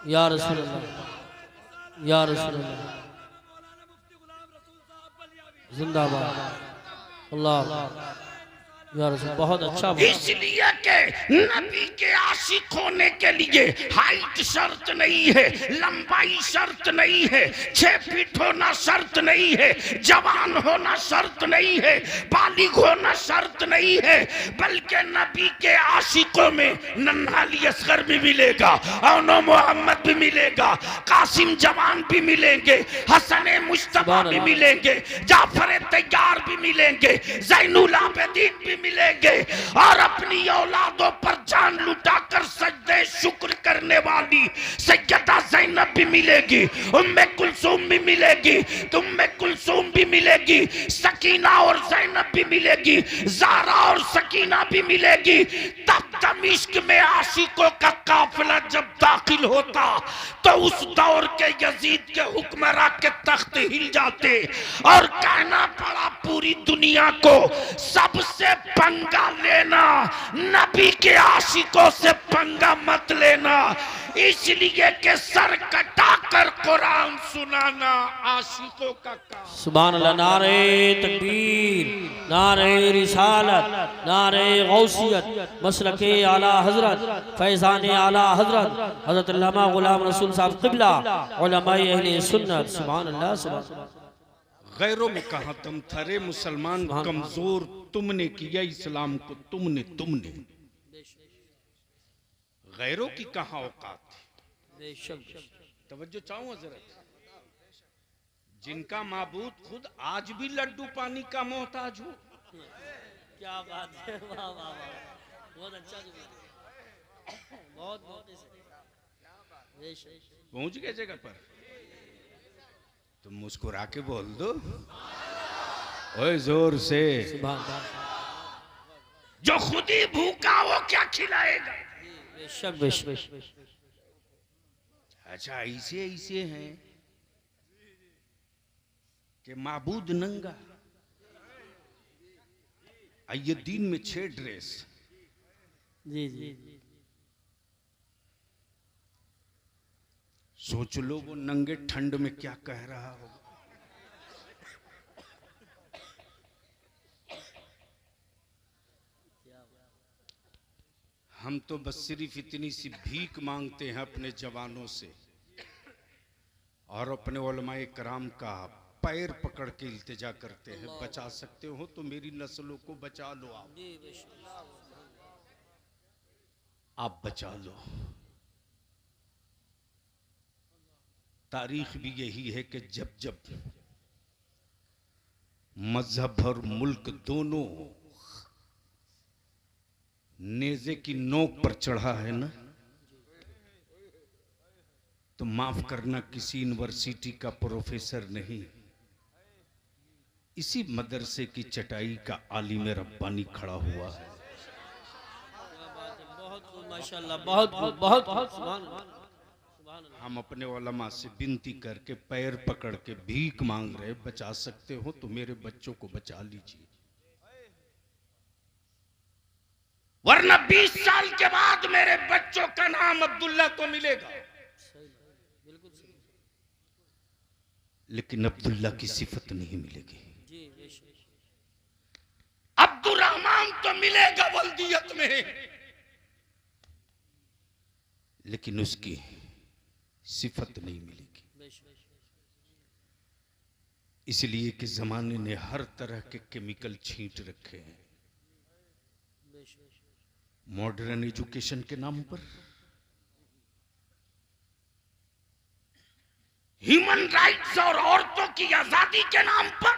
या रसूल अल्लाह, या रसूल अल्लाह, जिंदाबाद, अल्लाह, या रसूल। बहुत अच्छा। इसलिए के नबी के आशिक होने के लिए हाइट शर्त नहीं है, लंबाई शर्त नहीं है, 6 फीट होना शर्त नहीं है, जवान होना शर्त नहीं है, बालिग होना शर्त नहीं है, बल्कि नबी के आशिकों में नन्हा अली असगर भी मिलेगा, औनो मोहम्मद भी मिलेगा, कासिम जवान भी मिलेंगे, हसन मुश्तबा भी मिलेंगे, जाफर तैयार भी मिलेंगे, जैनुल आबिदीन भी भी मिलेंगे और अपनी औलादों पर जान लुटाकर सजदे शुक्र करने वाली सैयदा ज़ैनब भी मिलेगी, उम्मे कुलसूम भी मिलेगी, उम्मे कुलसूम भी मिलेगी, सकीना और ज़ैनब भी मिलेगी, ज़ारा और सकीना भी मिलेगी। तब दमिश्क में आशिकों का काफिला जब दाखिल होता तो उस दौर के यजीद के हुक्मरां के तख्त हिल जाते और कहना पड़ा पूरी दुनिया को, सबसे पंगा लेना, नबी के आशिकों से पंगा मत लेना, इसलिए कि सर कटाकर कुरान सुनाना आशिकों का काम। सुभान अल्लाह। नारे तकबीर, नारे रिसालत, नारे गौसियत, मसलके आला हजरत, फैज़ान आला हजरत हजरत अल्लामा गुलाम रसूल साहब क़िबला, उलमाए अहले सुन्नत। सुभान अल्लाह, सुभान अल्लाह। गैरों में कहा तुम थरे मुसलमान कमजोर, तुमने किया इस्लाम को, तुमने गैरों की कहाँ औकात। तवज्जो चाहूं हजरत, जिनका माबूद खुद आज भी लड्डू पानी का मोहताज हो। क्या बात है, वाह वाह वाह, बहुत अच्छा बहुत बहुत पहुंच गए जगह पर, तुम मुस्कुरा के बोल दो ओए जोर से। जो खुद ही भूखा वो क्या खिलाएगा। अच्छा ऐसे ऐसे हैं कि माबूद नंगा, आइए दिन में 6 ड्रेस। जी जी, सोच लो वो नंगे ठंड में क्या कह रहा होगा। हम तो बस सिर्फ इतनी सी भीख मांगते हैं अपने जवानों से और अपने उलमाए कराम का पैर पकड़ के इल्तिजा करते हैं, बचा सकते हो तो मेरी नस्लों को बचा लो, आप बचा लो। तारीख भी यही है कि जब जब मजहब और मुल्क दोनों नेज़े की नोक पर चढ़ा है ना, तो माफ करना किसी यूनिवर्सिटी का प्रोफेसर नहीं, इसी मदरसे की चटाई का आलिम रब्बानी खड़ा हुआ है। बहुत माशाल्लाह, बहुत बहुत। हम अपने उलमा से विनती करके पैर पकड़ के भीख मांग रहे, बचा सकते हो तो मेरे बच्चों को बचा लीजिए, वरना 20 साल के बाद मेरे बच्चों का नाम अब्दुल्ला को मिलेगा, लेकिन अब्दुल्ला की सिफत नहीं मिलेगी। अब्दुर्रहमान तो मिलेगा वल्दियत में, लेकिन उसकी सिफत नहीं मिलेगी। इसलिए कि जमाने ने हर तरह के केमिकल छींट रखे हैं मॉडर्न एजुकेशन के नाम पर, ह्यूमन राइट्स और औरतों की आजादी के नाम पर,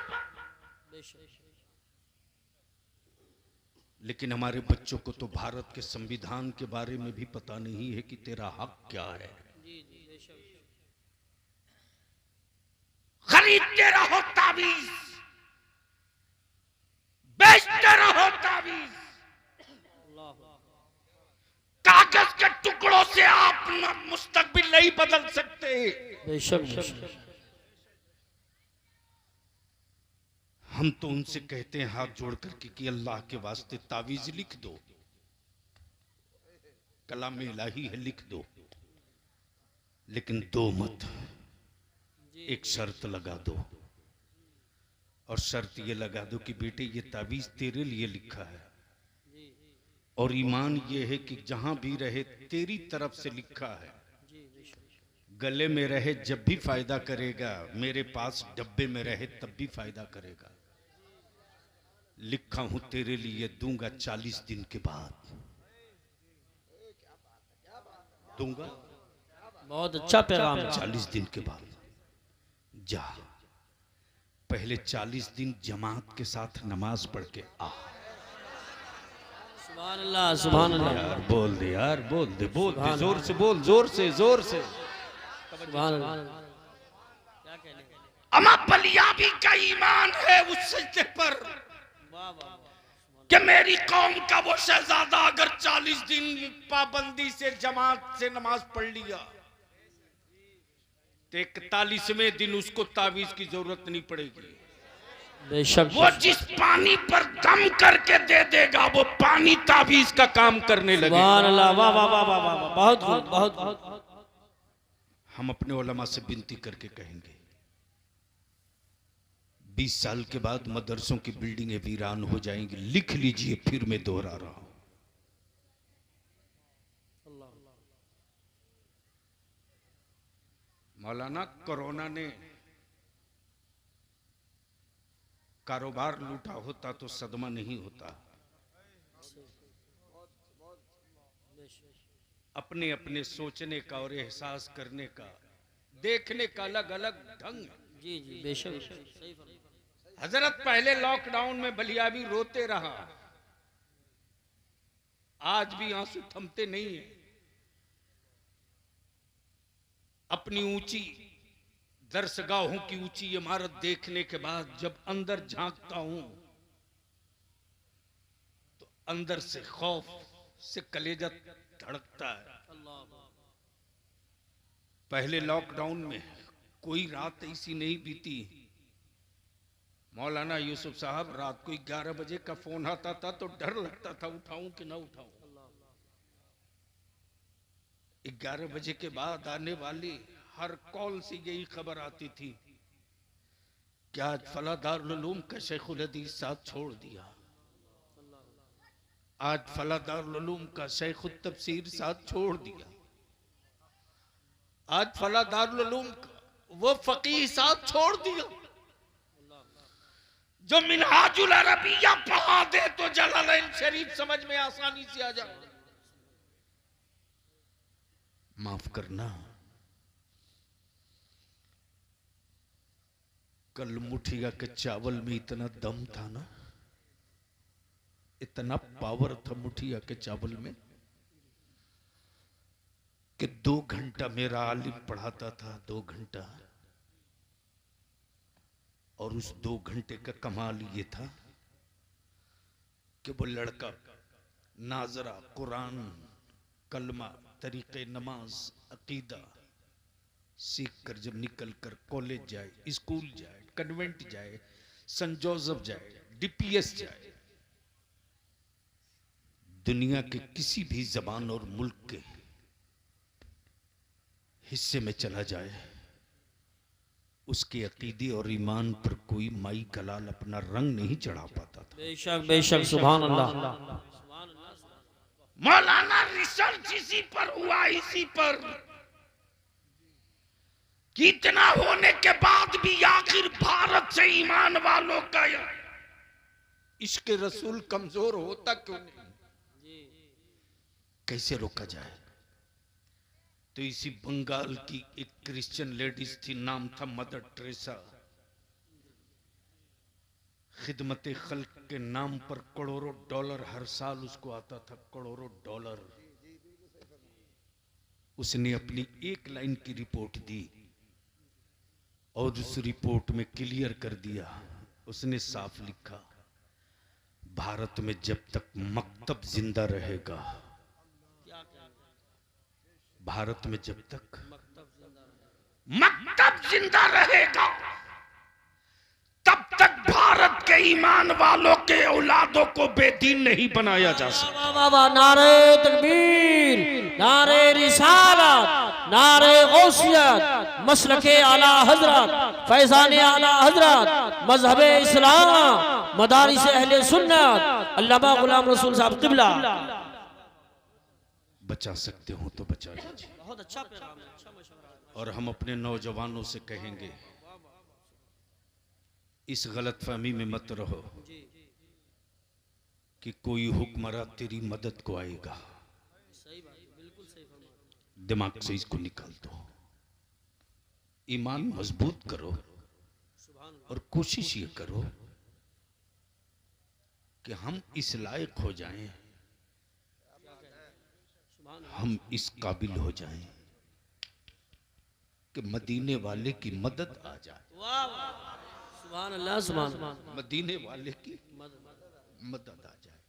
लेकिन हमारे बच्चों को तो भारत के संविधान के बारे में भी पता नहीं है कि तेरा हक क्या है। खरीदते रहो ताबीज, बेचते रहो ताबीज, कागज के टुकड़ों से आप मुस्तकबिल नहीं बदल सकते। हम तो उनसे कहते हैं हाथ जोड़कर कि अल्लाह के वास्ते तावीज लिख दो, कलाम इलाही है लिख दो, लेकिन दो मत, एक शर्त लगा दो, और शर्त ये लगा दो कि बेटे ये तावीज तेरे लिए लिखा है और ईमान ये है कि जहां भी रहे तेरी तरफ से लिखा है, गले में रहे जब भी फायदा करेगा, मेरे पास डब्बे में रहे तब भी फायदा करेगा, लिखा हूं तेरे लिए, दूंगा 40 दिन के बाद दूंगा। बहुत अच्छा पैगाम है। 40 दिन के बाद जा, पहले 40 दिन जमात के साथ नमाज पढ़ के आ, सुभान अल्लाह, सुभान अल्लाह, यार बोल दे यार, बोल दे सुभान जोर से बोल, जोर से जोर से। सुभान अल्लाह। क्या कहने? अमा बलियाबी का ईमान है उस सजदे पर वाह वाह, कि मेरी कौम का वो शहजादा अगर 40 दिन पाबंदी से जमात से नमाज पढ़ लिया तो 41वें दिन उसको तावीज की जरूरत नहीं पड़ेगी। बेशक। वो जिस पानी पर दम करके दे देगा वो पानी तावीज का काम करने लगेगा। सुभान अल्लाह, वाह वाह वाह वाह वाह, बहुत खूब, बहुत खूब। हम अपने उलमा से विनती करके कहेंगे 20 साल के बाद मदरसों की बिल्डिंगें वीरान हो जाएंगी। लिख लीजिए, फिर मैं दोहरा रहा हूं। मौलाना, कोरोना ने कारोबार लूटा होता तो सदमा नहीं होता। अपने अपने सोचने का और एहसास करने का, देखने का अलग अलग ढंग है। जी जी, बेशक, सही फरमाया। हजरत पहले लॉकडाउन में बलियाबी रोते रहा, आज भी आंसू थमते नहीं है। अपनी ऊंची दरसगाहों की ऊंची इमारत देखने के बाद जब अंदर झांकता हूं तो अंदर से खौफ से कलेजा धड़कता है। पहले लॉकडाउन में कोई रात ऐसी नहीं बीती। मौलाना यूसुफ साहब, रात को 11 बजे का फोन आता था तो डर लगता था उठाऊं कि ना उठाऊं। 11 बजे के बाद आने वाली हर कॉल से यही खबर आती थी कि आज फला दारुल उलूम का शेखुल हदीस साथ छोड़ दिया, आज फला दारुल उलूम का शेखुल तफसीर साथ छोड़ दिया, आज फला दारुल उलूम का वो फकीह साथ छोड़ दिया जो मिनहाजुल अरबिया पढ़ा दे तो जलालैन शरीफ समझ में आसानी से आ जाए। माफ करना, कल मुठिया के चावल में इतना दम था ना, इतना पावर था मुठिया के चावल में कि 2 घंटा मेरा आलिम पढ़ाता था, 2 घंटा। और उस 2 घंटे का कमाल ये था कि वो लड़का नाजरा, कुरान, कलमा, तरीके नमाज, अकीदा सीख कर जब निकल कर कॉलेज जाए, स्कूल जाए, कन्वेंट जाए, सेंट जोसेफ जाए, डीपीएस जाए, दुनिया के किसी भी जबान और मुल्क के हिस्से में चला जाए, उसके अकीदे और ईमान पर कोई माई कलाल अपना रंग नहीं चढ़ा पाता था। बेशक बेशक, सुभान अल्लाह। मौलाना रिसर्च इसी पर हुआ, इसी पर कितना होने के बाद भी आखिर भारत से ईमान वालों का इश्क रसूल कमजोर होता क्यों नहीं, कैसे रोका जाए। तो इसी बंगाल की एक क्रिश्चियन लेडीज थी, नाम था मदर टेरेसा। खिदमत खल्क के नाम पर करोड़ों डॉलर हर साल उसको आता था, करोड़ों डॉलर। उसने अपनी 1 लाइन की रिपोर्ट दी और उस रिपोर्ट में क्लियर कर दिया, उसने साफ लिखा, भारत में जब तक मकतब जिंदा रहेगा, भारत में जब तक मकतब जिंदा रहेगा तब तक भारत के ईमान वालों के औलादों को बेदीन नहीं बनाया जा सकता। वाह वाह, नारे तकबीर, नारे रिसालत, नारे गौसियत, मसलके आला हजरत, फैजाने आला हजरत, मजहबे इस्लाम, मदारिस अहले सुन्नत, अल्लामा गुलाम रसूल साहब क़िबला। बचा सकते हो तो बचा लीजिए। बहुत अच्छा पैगाम है, अच्छा मशवरा। और हम अपने नौजवानों से कहेंगे, इस गलतफहमी में मत रहो कि कोई हुक्मरान तेरी मदद को आएगा। सही बात, बिल्कुल सही फरमाया। दिमाग से इसको निकाल दो, ईमान मजबूत करो और कोशिश ये करो कि हम इस लायक हो जाएं हम इस काबिल हो जाएं कि मदीने वाले की मदद आ जाए। वाह वाह, सुभान अल्लाह, सुभान अल्लाह। मदीने वाले की मदद आ जाए।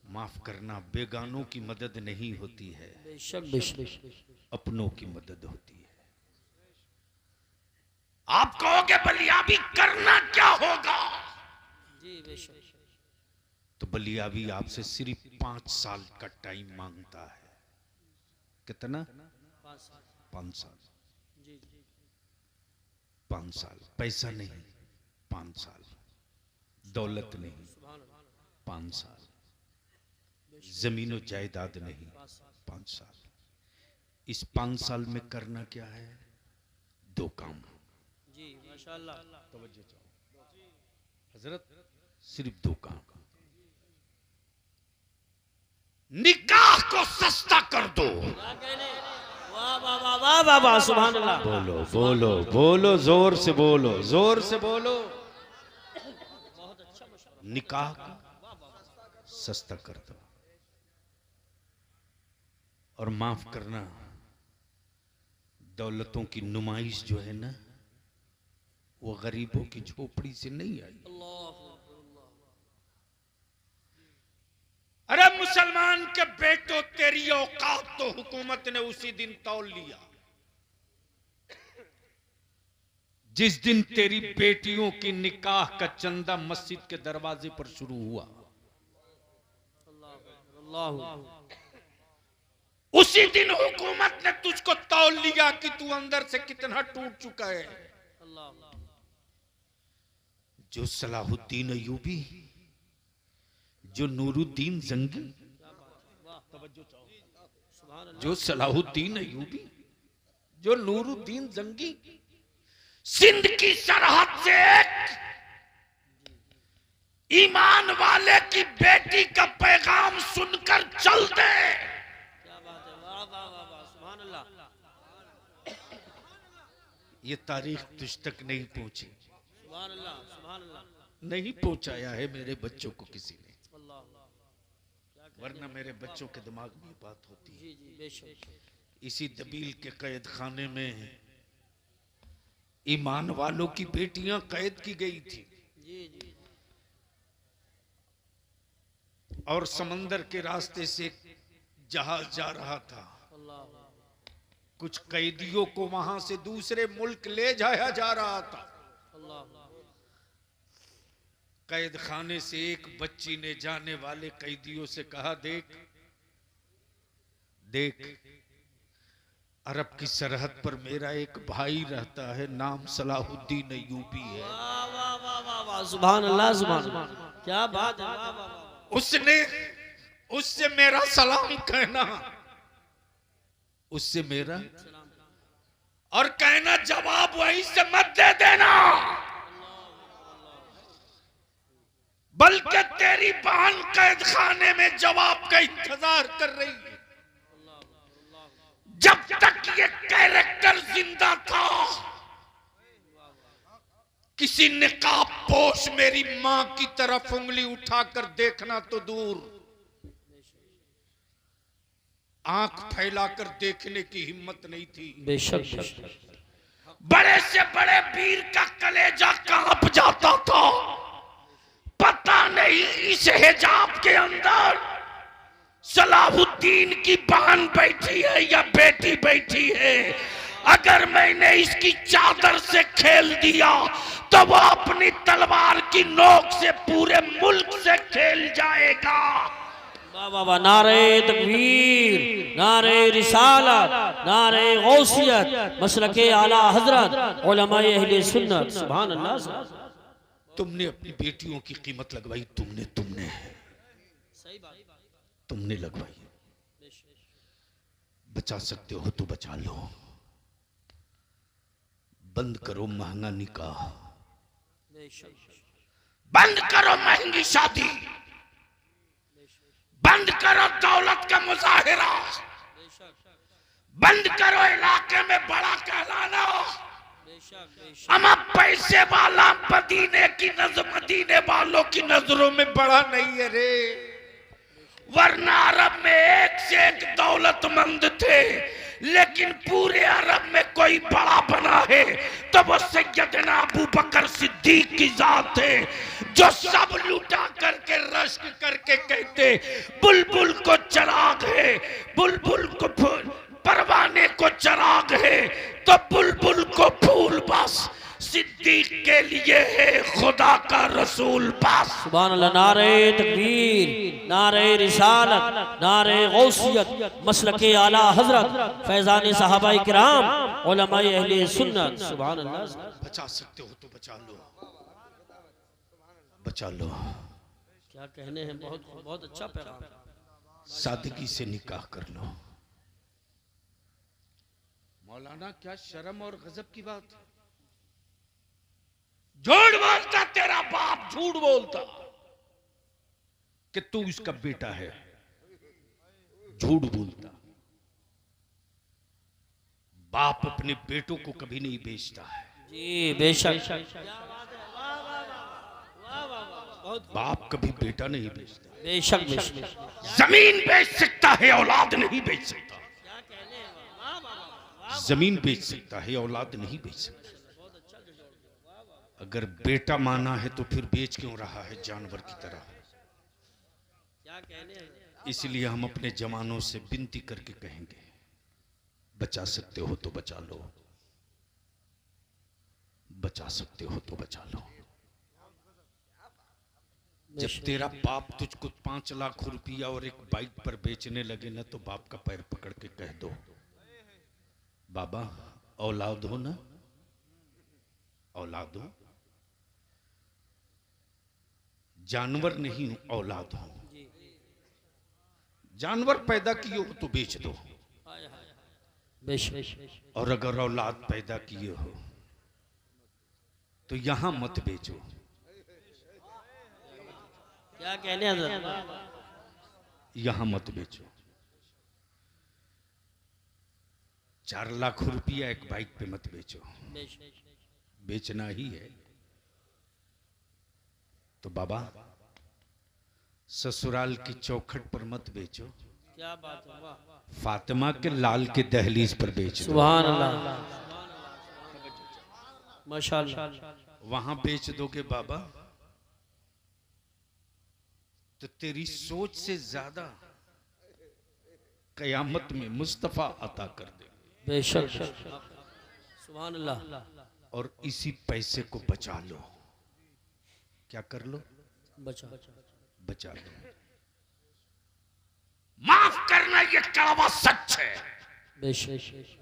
माफ करना, बेगानों की मदद नहीं होती है, बेशक बेशक, अपनों की मदद होती है। आप कहोगे बलियाबी करना क्या होगा? जी बेशक। तो बलियाबी आपसे सिर्फ 5 साल का टाइम मांगता है। कितना? 5 साल। जी जी। 5 साल, पैसा नहीं, 5 साल, दौलत नहीं, 5 साल, जमीन जायदाद नहीं, 5 साल। इस 5 साल में करना क्या है? 2 काम। जी माशाअल्लाह। तवज्जो चाहो हजरत, सिर्फ 2 काम। निकाह को सस्ता कर दो। क्या कहने? वाह वाह वाह वाह वाह वाह, सुभान अल्लाह। बोलो बोलो बोलो, जोर से बोलो, जोर से बोलो। निकाह को सस्ता कर दो। और माफ करना, दौलतों की नुमाइश जो है ना, वो गरीबों की झोपड़ी से नहीं आई। अरे मुसलमान के बेटो, तेरी औकात तो हुकूमत ने उसी दिन तौल लिया जिस दिन तेरी बेटियों की निकाह का चंदा मस्जिद के दरवाजे पर शुरू हुआ। उसी दिन हुकूमत ने तुझको तौल लिया कि तू अंदर से कितना टूट चुका है। जो सलाहुद्दीन अयूबी, जो नूरुद्दीन जंगी, जो सलाहुद्दीन अयूबी, जो नूरुद्दीन जंगी सिंध की सरहद से एक ईमान वाले की बेटी का पैगाम सुनकर चल दे। क्या बात है, वाह वाह वाह वाह, सुभान अल्लाह। ये तारीख तुझ तक नहीं पहुंची, सुभान अल्लाह, सुभान अल्लाह। नहीं पहुंचाया है मेरे बच्चों को किसी ने, अल्लाह, वरना मेरे बच्चों के दिमाग में बात होती है। जी जी बेशक। इसी दबील के कैद खाने में ईमान वालों की बेटियां कैद की गई थी जी जी। और समंदर के रास्ते से एक जहाज जा रहा था। अल्लाह, कुछ कैदियों को वहां से दूसरे मुल्क ले जाया जा रहा था। अल्लाह, कैद खाने से एक बच्ची ने जाने वाले कैदियों से कहा, देख देख, अरब की सरहद पर मेरा एक भाई रहता है, नाम सलाहुद्दीन अयूबी है। वाह वाह वाह वाह वाह, सुभान अल्लाह, सुभान अल्लाह। क्या बात है, वाह वाह वाह। उसने उससे मेरा सलाम कहना, उससे मेरा और कहना जवाब वहीं से मत दे देना, बल्कि तेरी बहन कैद खाने में जवाब का इंतजार कर रही है। जब तक ये कैरेक्टर जिंदा था, किसी निकाब पोश मेरी मां की तरफ उंगली उठाकर देखना तो दूर, आंख फैलाकर देखने की हिम्मत नहीं थी। बेशक। बड़े से बड़े वीर का कलेजा कांप जाता था। पता नहीं इस हिजाब के अंदर सलाहुद्दीन की बहन बैठी है या बेटी बैठी है। अगर मैंने इसकी चादर से खेल दिया तो वो अपनी तलवार की नोक से पूरे मुल्क से खेल जाएगा। वाह वाह वाह, नारे तकबीर, नारे रिसालत, नारे गौसियत, मसलके आला हजरत, उलमाए अहले सुन्नत, सुभान अल्लाह। तुमने अपनी बेटियों की कीमत लगवाई, तुमने सही बात, तुमने लगवाई। बचा सकते हो तो बचा लो। बंद करो महंगा निकाह, बंद करो महंगी शादी, बंद करो दौलत का मुजाहिरा, बंद करो इलाके में बड़ा कहलाना। हम अब पैसे वाला मदीने की नजर, मदीने वालों की नजरों में बड़ा नहीं है रे। वरना अरब में एक से एक दौलतमंद थे, लेकिन पूरे अरब में कोई बड़ा बना है तो वो सैयदना अबू बकर सिद्दीक की जात है, जो सब लुटा करके रश्क करके कहते बुलबुल को चराग है, बुलबुल को परवाने को चराग है तो बुलबुल को फूल बस, सिद्दीक के लिए है खुदा का रसूल पास। सुभान अल्लाह। नारे तकबीर, नारे रिसालत, नारे गौसियत, मसलके आला हजरत, फैजान सहाबा किराम, उलमाए अहले सुन्नत। सुभान अल्लाह। बचा सकते हो तो बचा लो, बचा लो। क्या कहने हैं, बहुत बहुत अच्छा पैगाम। सादगी से निकाह कर लो। मौलाना क्या शर्म और गजब की बात है। झूठ बोलता तेरा बाप, झूठ बोलता कि तू इसका बेटा है, झूठ बोलता। बाप अपने बेटों को कभी नहीं बेचता है जी, बेशक। बाप कभी बेटा नहीं बेचता। बेशक बेशक। जमीन बेच सकता है, औलाद नहीं बेच सकता। जमीन बेच सकता है, औलाद नहीं बेच सकता। अगर बेटा माना है तो फिर बेच क्यों रहा है जानवर की तरह। इसलिए हम अपने जवानों से विनती करके कहेंगे, बचा सकते हो तो बचा लो, बचा सकते हो तो बचा लो। जब तेरा बाप तुझको 5 लाख रुपया और एक बाइक पर बेचने लगे ना, तो बाप का पैर पकड़ के कह दो, बाबा औलाद हो ना, औलाद हो, जानवर नहीं हूं, औलाद हो। जानवर पैदा किए हो तो बेच दो, और अगर औलाद पैदा किए हो तो यहां मत बेचो। क्या कहने हैं, यहां मत बेचो। 4 लाख रुपया एक बाइक पे मत बेचो। बेचना ही है तो बाबा ससुराल की चौखट पर मत बेचो। क्या बात है, वाह। फातिमा के लाल के दहलीज पर बेच दो। सुभान अल्लाह, माशाअल्लाह। वहां बेच दोगे बाबा तो तेरी सोच से ज्यादा कयामत में मुस्तफा अता कर दे। बेशक। सुभान अल्लाह। और इसी पैसे को बचा लो। क्या कर लो? बचा लो। माफ करना ये कड़वा सच है। बेशक।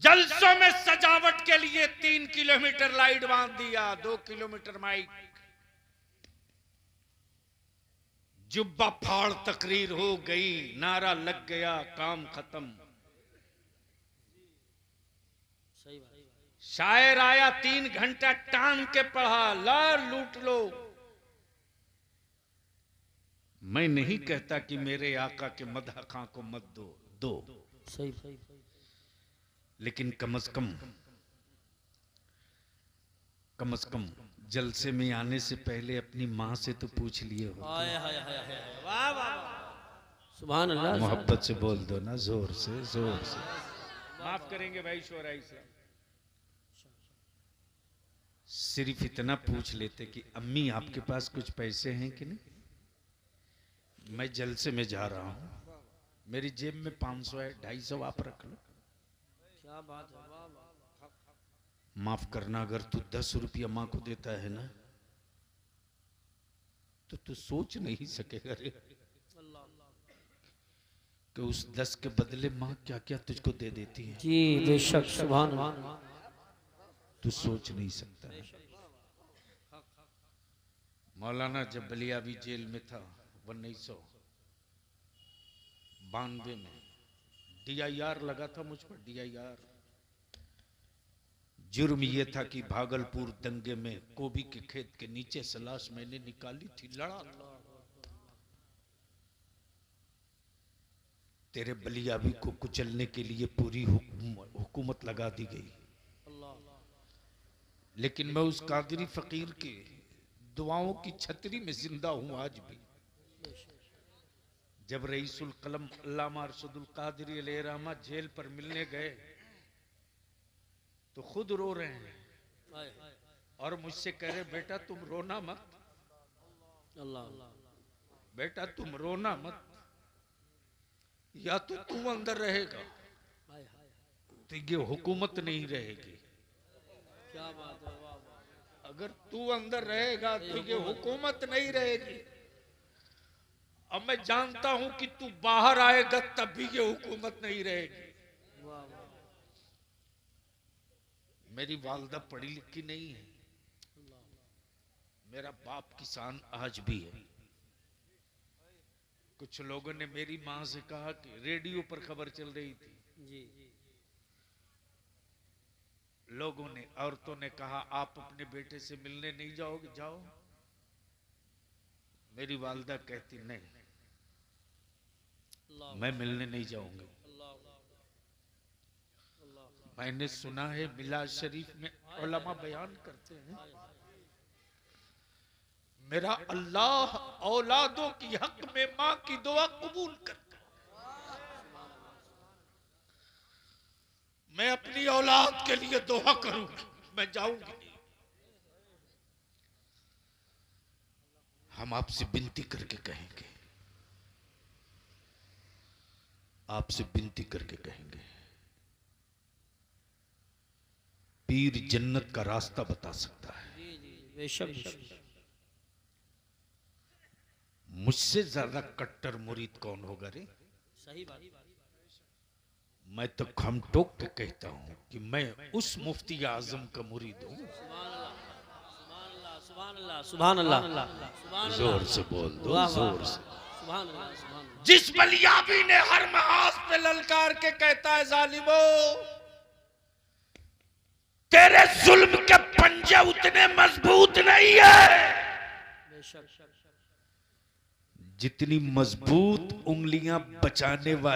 जलसों में सजावट के लिए 3 किलोमीटर लाइट बांध दिया, 2 किलोमीटर माइक, जुब्बा फाड़ तकरीर हो गई, नारा लग गया, काम खत्म। शायर आया 3 घंटा टांग के पढ़ा, ला लूट लो। मैं नहीं कहता कि मेरे आका के मदह खां को मत दो, सही। लेकिन कम से कम जलसे में आने से पहले अपनी माँ से तो पूछ लिए हो। वाह वाह, सुभान अल्लाह। मोहब्बत से बोल दो ना, जोर से। माफ करेंगे भाई शोराई से। सिर्फ इतना पूछ लेते कि अम्मी आपके पास कुछ पैसे हैं कि नहीं, मैं जलसे में जा रहा हूं, मेरी जेब में 500 है, 250 आप रख लो। क्या बात है, वाह वाह। माफ करना, अगर तू 10 रुपया माँ को देता है ना तो तू सोच नहीं सकेगा रे कि उस 10 के बदले माँ क्या क्या तुझको दे देती है। जी बेशक, सुभान अल्लाह। तू सोच नहीं सकता। मौलाना जब बलियाबी जेल में था 1992 में, DIR लगा था मुझ पर, DIR। जुर्म यह था कि भागलपुर दंगे में कोबी के खेत के नीचे से लाश मैंने निकाली थी, लड़ा था। तेरे बलियाबी को कुचलने के लिए पूरी हुकूमत लगा दी गई, लेकिन मैं उस कादरी फकीर के दुआओं की छतरी में जिंदा हूं आज भी। जब रईसुल कलम अल्लामा अरशदुल कादरी अलैहि रहमत जेल पर मिलने गए तो खुद रो रहे हैं और मुझसे कह रहे बेटा तुम रोना मत, अल्लाह बेटा तुम रोना मत, या तो तू अंदर रहेगा तो ये हुकूमत नहीं रहेगी, क्या बात है, वाह वाह। अगर तू अंदर रहेगा तो ये हुकूमत नहीं रहेगी। अब मैं जानता हूं कि तू बाहर आएगा तब भी ये हुकूमत नहीं रहेगी। वाह वाह। मेरी वालदा पढ़ी लिखी नहीं है, मेरा बाप किसान आज भी है। कुछ लोगों ने मेरी मां से कहा कि रेडियो पर खबर चल रही थी, जी लोगों ने, औरतों ने कहा आप अपने बेटे से मिलने नहीं जाओगे, जाओ। मेरी वालदा कहती नहीं, मैं मिलने नहीं जाऊंगी। मैंने सुना है मिलाद शरीफ में उलमा बयान करते हैं, मेरा अल्लाह औलादों की हक में मां की दुआ कबूल करता। मैं अपनी औलाद के लिए दुआ करूंगी, मैं जाऊंगी नहीं। हम आपसे विनती करके कहेंगे, आपसे विनती करके कहेंगे, पीर जन्नत का रास्ता बता सकता है। जी जी बेशक। मुझसे ज्यादा कट्टर मुरीद कौन होगा रे? सही बात। मैं तो खम टोक के कहता हूं कि मैं उस मुफ्ती आजम का मुरीद हूं। सुभान अल्लाह। जोर से बोल दो, जोर से। सुभान अल्लाह। जिस बलियाबी ने हर महाज पे ललकार के कहता है जालिमो तेरे जुल्म के पंजे उतने मजबूत नहीं है जितनी मजबूत उंगलियां बचाने वाली